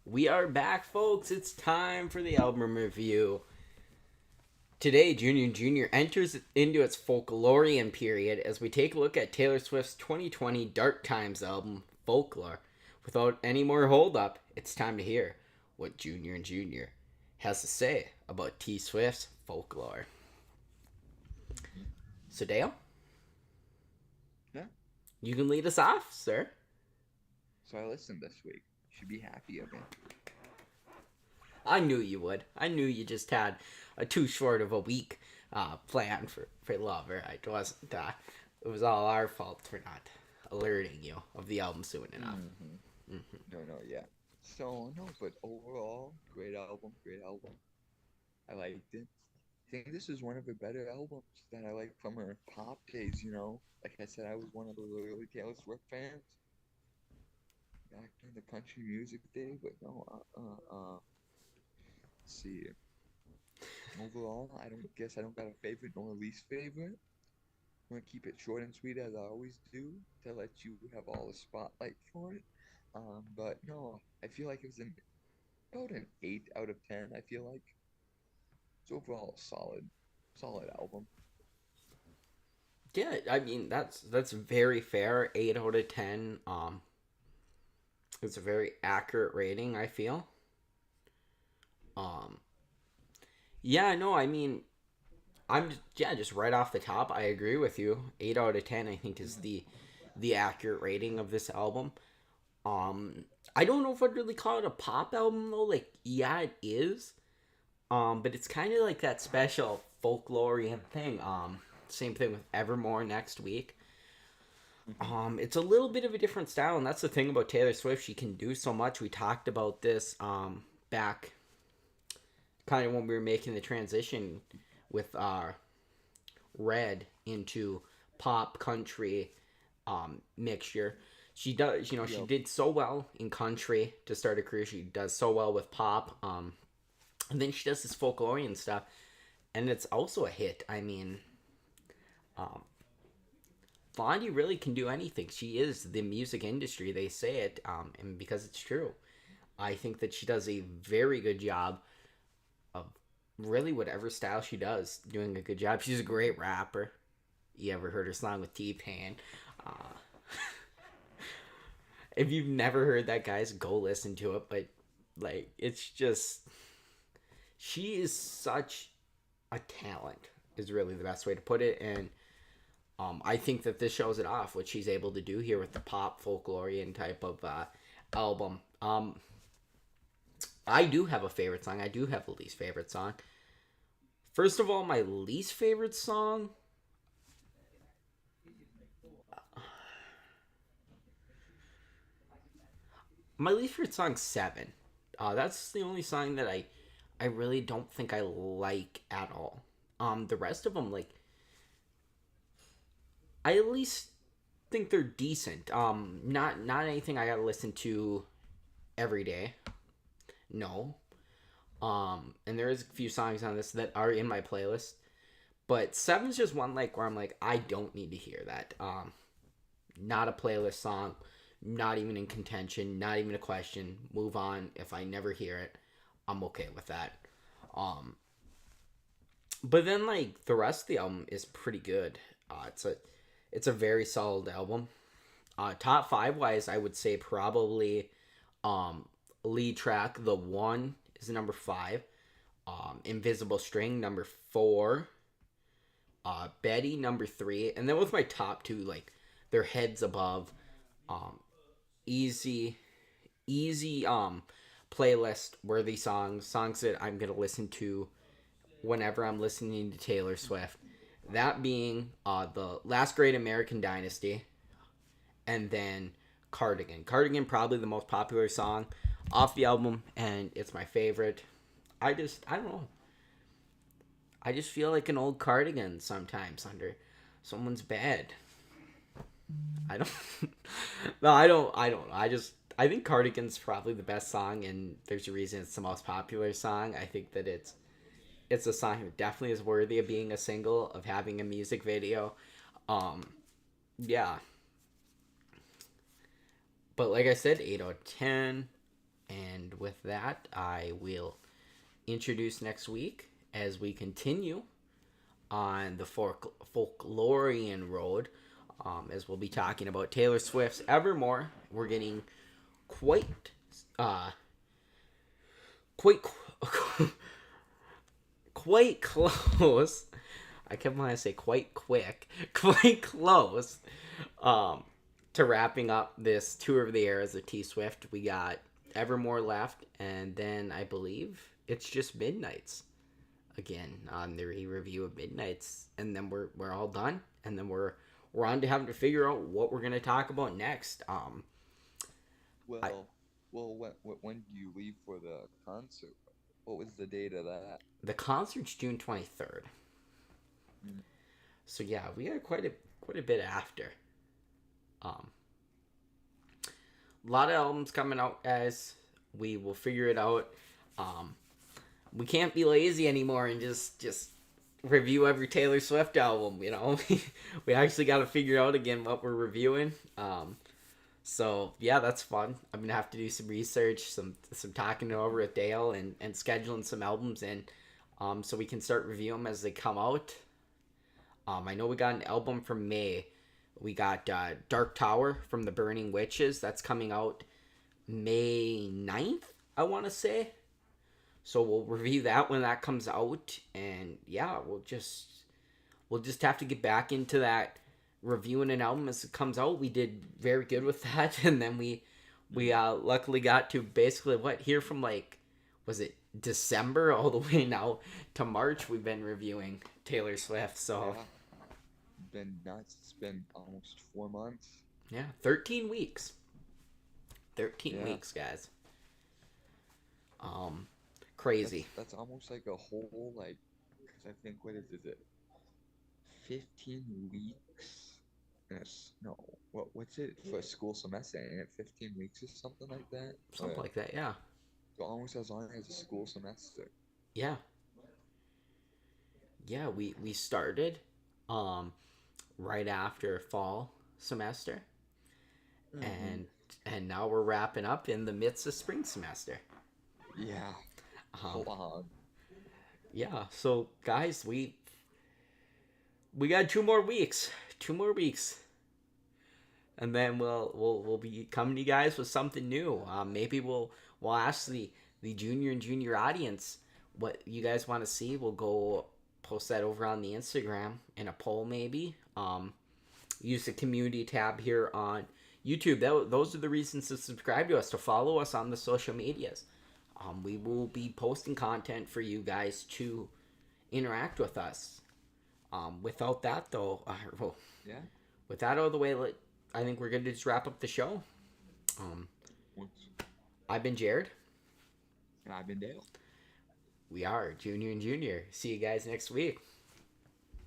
We are back, folks. It's time for the album review. Today, Junior and Junior enters into its folklorian period as we take a look at Taylor Swift's 2020 Dark Times album, Folklore. Without any more hold-up, it's time to hear what Junior and Junior has to say about T Swift's Folklore. So, Dale? Yeah. You can lead us off, sir. So I listened this week. Should be happy of it. I knew you would. I knew you just had a too short of a week plan for Lover. It wasn't. It was all our fault for not alerting you of the album soon enough. No, yeah. So no, but overall, great album. I liked it. I think this is one of the better albums that I like from her pop days. Like I said, I was one of those early Taylor Swift fans back in the country music day. But no, let's see. Overall, I don't got a favorite nor a least favorite. I'm gonna keep it short and sweet as I always do to let you have all the spotlight for it. But no, I feel like it was about an 8 out of 10. I feel like it's overall a solid album. Yeah, I mean that's very fair. 8 out of 10. It's a very accurate rating, I feel. Yeah, no, I mean, just right off the top, I agree with you. 8 out of 10, I think, is the accurate rating of this album. I don't know if I'd really call it a pop album though. Like, yeah, it is. But it's kind of like that special folklore thing. Same thing with Evermore next week. Hmm. It's a little bit of a different style, and that's the thing about Taylor Swift. She can do so much. We talked about this back kind of when we were making the transition with Red into pop country mixture. She does, she Yep. did so well in country to start her career. She does so well with pop. And then she does this folklorian stuff, and it's also a hit. I mean, um, Blondie really can do anything. She is the music industry. They say it, and because it's true, I think that she does a very good job of really whatever style she does, doing a good job. She's a great rapper. You ever heard her song with T-Pain? Uh, if you've never heard that, guys, go listen to it. But like, it's just she is such a talent. Is really the best way to put it, and I think that this shows it off what she's able to do here with the pop folklorian type of album. I do have a favorite song. I do have a least favorite song. First of all, my least favorite song. My least favorite song, Seven. That's the only song that I really don't think I like at all. The rest of them, like, I at least think they're decent. Not anything I gotta listen to every day. No. And there is a few songs on this that are in my playlist, but Seven's just one like where I'm like, I don't need to hear that. Not a playlist song, not even in contention, not even a question. Move on. If I never hear it, I'm okay with that. Um, but then like the rest of the album is pretty good. It's a very solid album. Top five wise, I would say probably um, lead track. The one is number five. Invisible String number four. Betty number three, and then with my top two, like their heads above. Um, easy, easy playlist worthy songs that I'm gonna listen to whenever I'm listening to Taylor Swift. That being the Last Great American Dynasty, and then Cardigan. Cardigan probably the most popular song off the album, and it's my favorite. I don't know. I just feel like an old cardigan sometimes under someone's bed. I don't. No, I don't. I don't. I think Cardigan's probably the best song, and there's a reason it's the most popular song. I think that it's a song that definitely is worthy of being a single, of having a music video. Um, yeah. But like I said, 8 out of 10. And with that, I will introduce next week as we continue on the folklorian road. As we'll be talking about Taylor Swift's Evermore. We're getting quite, quite, quite close. I kept wanting to say quite quick, quite close um, to wrapping up this tour of the eras of T Swift. We got Evermore left, and then I believe it's just Midnights again on the review of Midnights, and then we're all done, and then we're on to having to figure out what we're gonna talk about next. I Well, when do you leave for the concert? What was the date of that? the concert's June 23rd, Mm. so yeah, we got quite a bit after. Um, a lot of albums coming out, guys. We will figure it out. Um, we can't be lazy anymore and just review every Taylor Swift album. We actually got to figure out again what we're reviewing. So yeah, that's fun. I'm gonna have to do some research, some talking it over with Dale, and scheduling some albums in, so we can start reviewing them as they come out. I know we got an album from May. We got Dark Tower from the Burning Witches. That's coming out May 9th, I want to say. So we'll review that when that comes out, and yeah, we'll just have to get back into that reviewing an album as it comes out. We did very good with that, and then we luckily got to basically hear from, like, was it December all the way now to March, we've been reviewing Taylor Swift. So Yeah, been nuts. It's been almost 4 months. yeah, 13 weeks. 13 Yeah, weeks, guys. Um, Crazy. that's almost like a whole like, because I think what is it? 15 weeks. Yes, no. What's it for a school semester? Ain't it 15 weeks or something like that? Something like that, yeah. So almost as long as a school semester. Yeah. Yeah, we started um right after fall semester, Mm-hmm. and now we're wrapping up in the midst of spring semester. Yeah. Um Hold on. yeah, so guys, we got 2 more weeks. 2 more weeks. And then we'll be coming to you guys with something new. Maybe we'll ask the junior and junior audience what you guys want to see. We'll go post that over on the Instagram in a poll, maybe. Use the community tab here on YouTube. Those are the reasons to subscribe to us, to follow us on the social medias. We will be posting content for you guys to interact with us. Without that, though, well, Yeah. with that out of the way, I think we're going to just wrap up the show. Um, Once. I've been Jared. And I've been Dale. We are Junior and Junior. See you guys next week.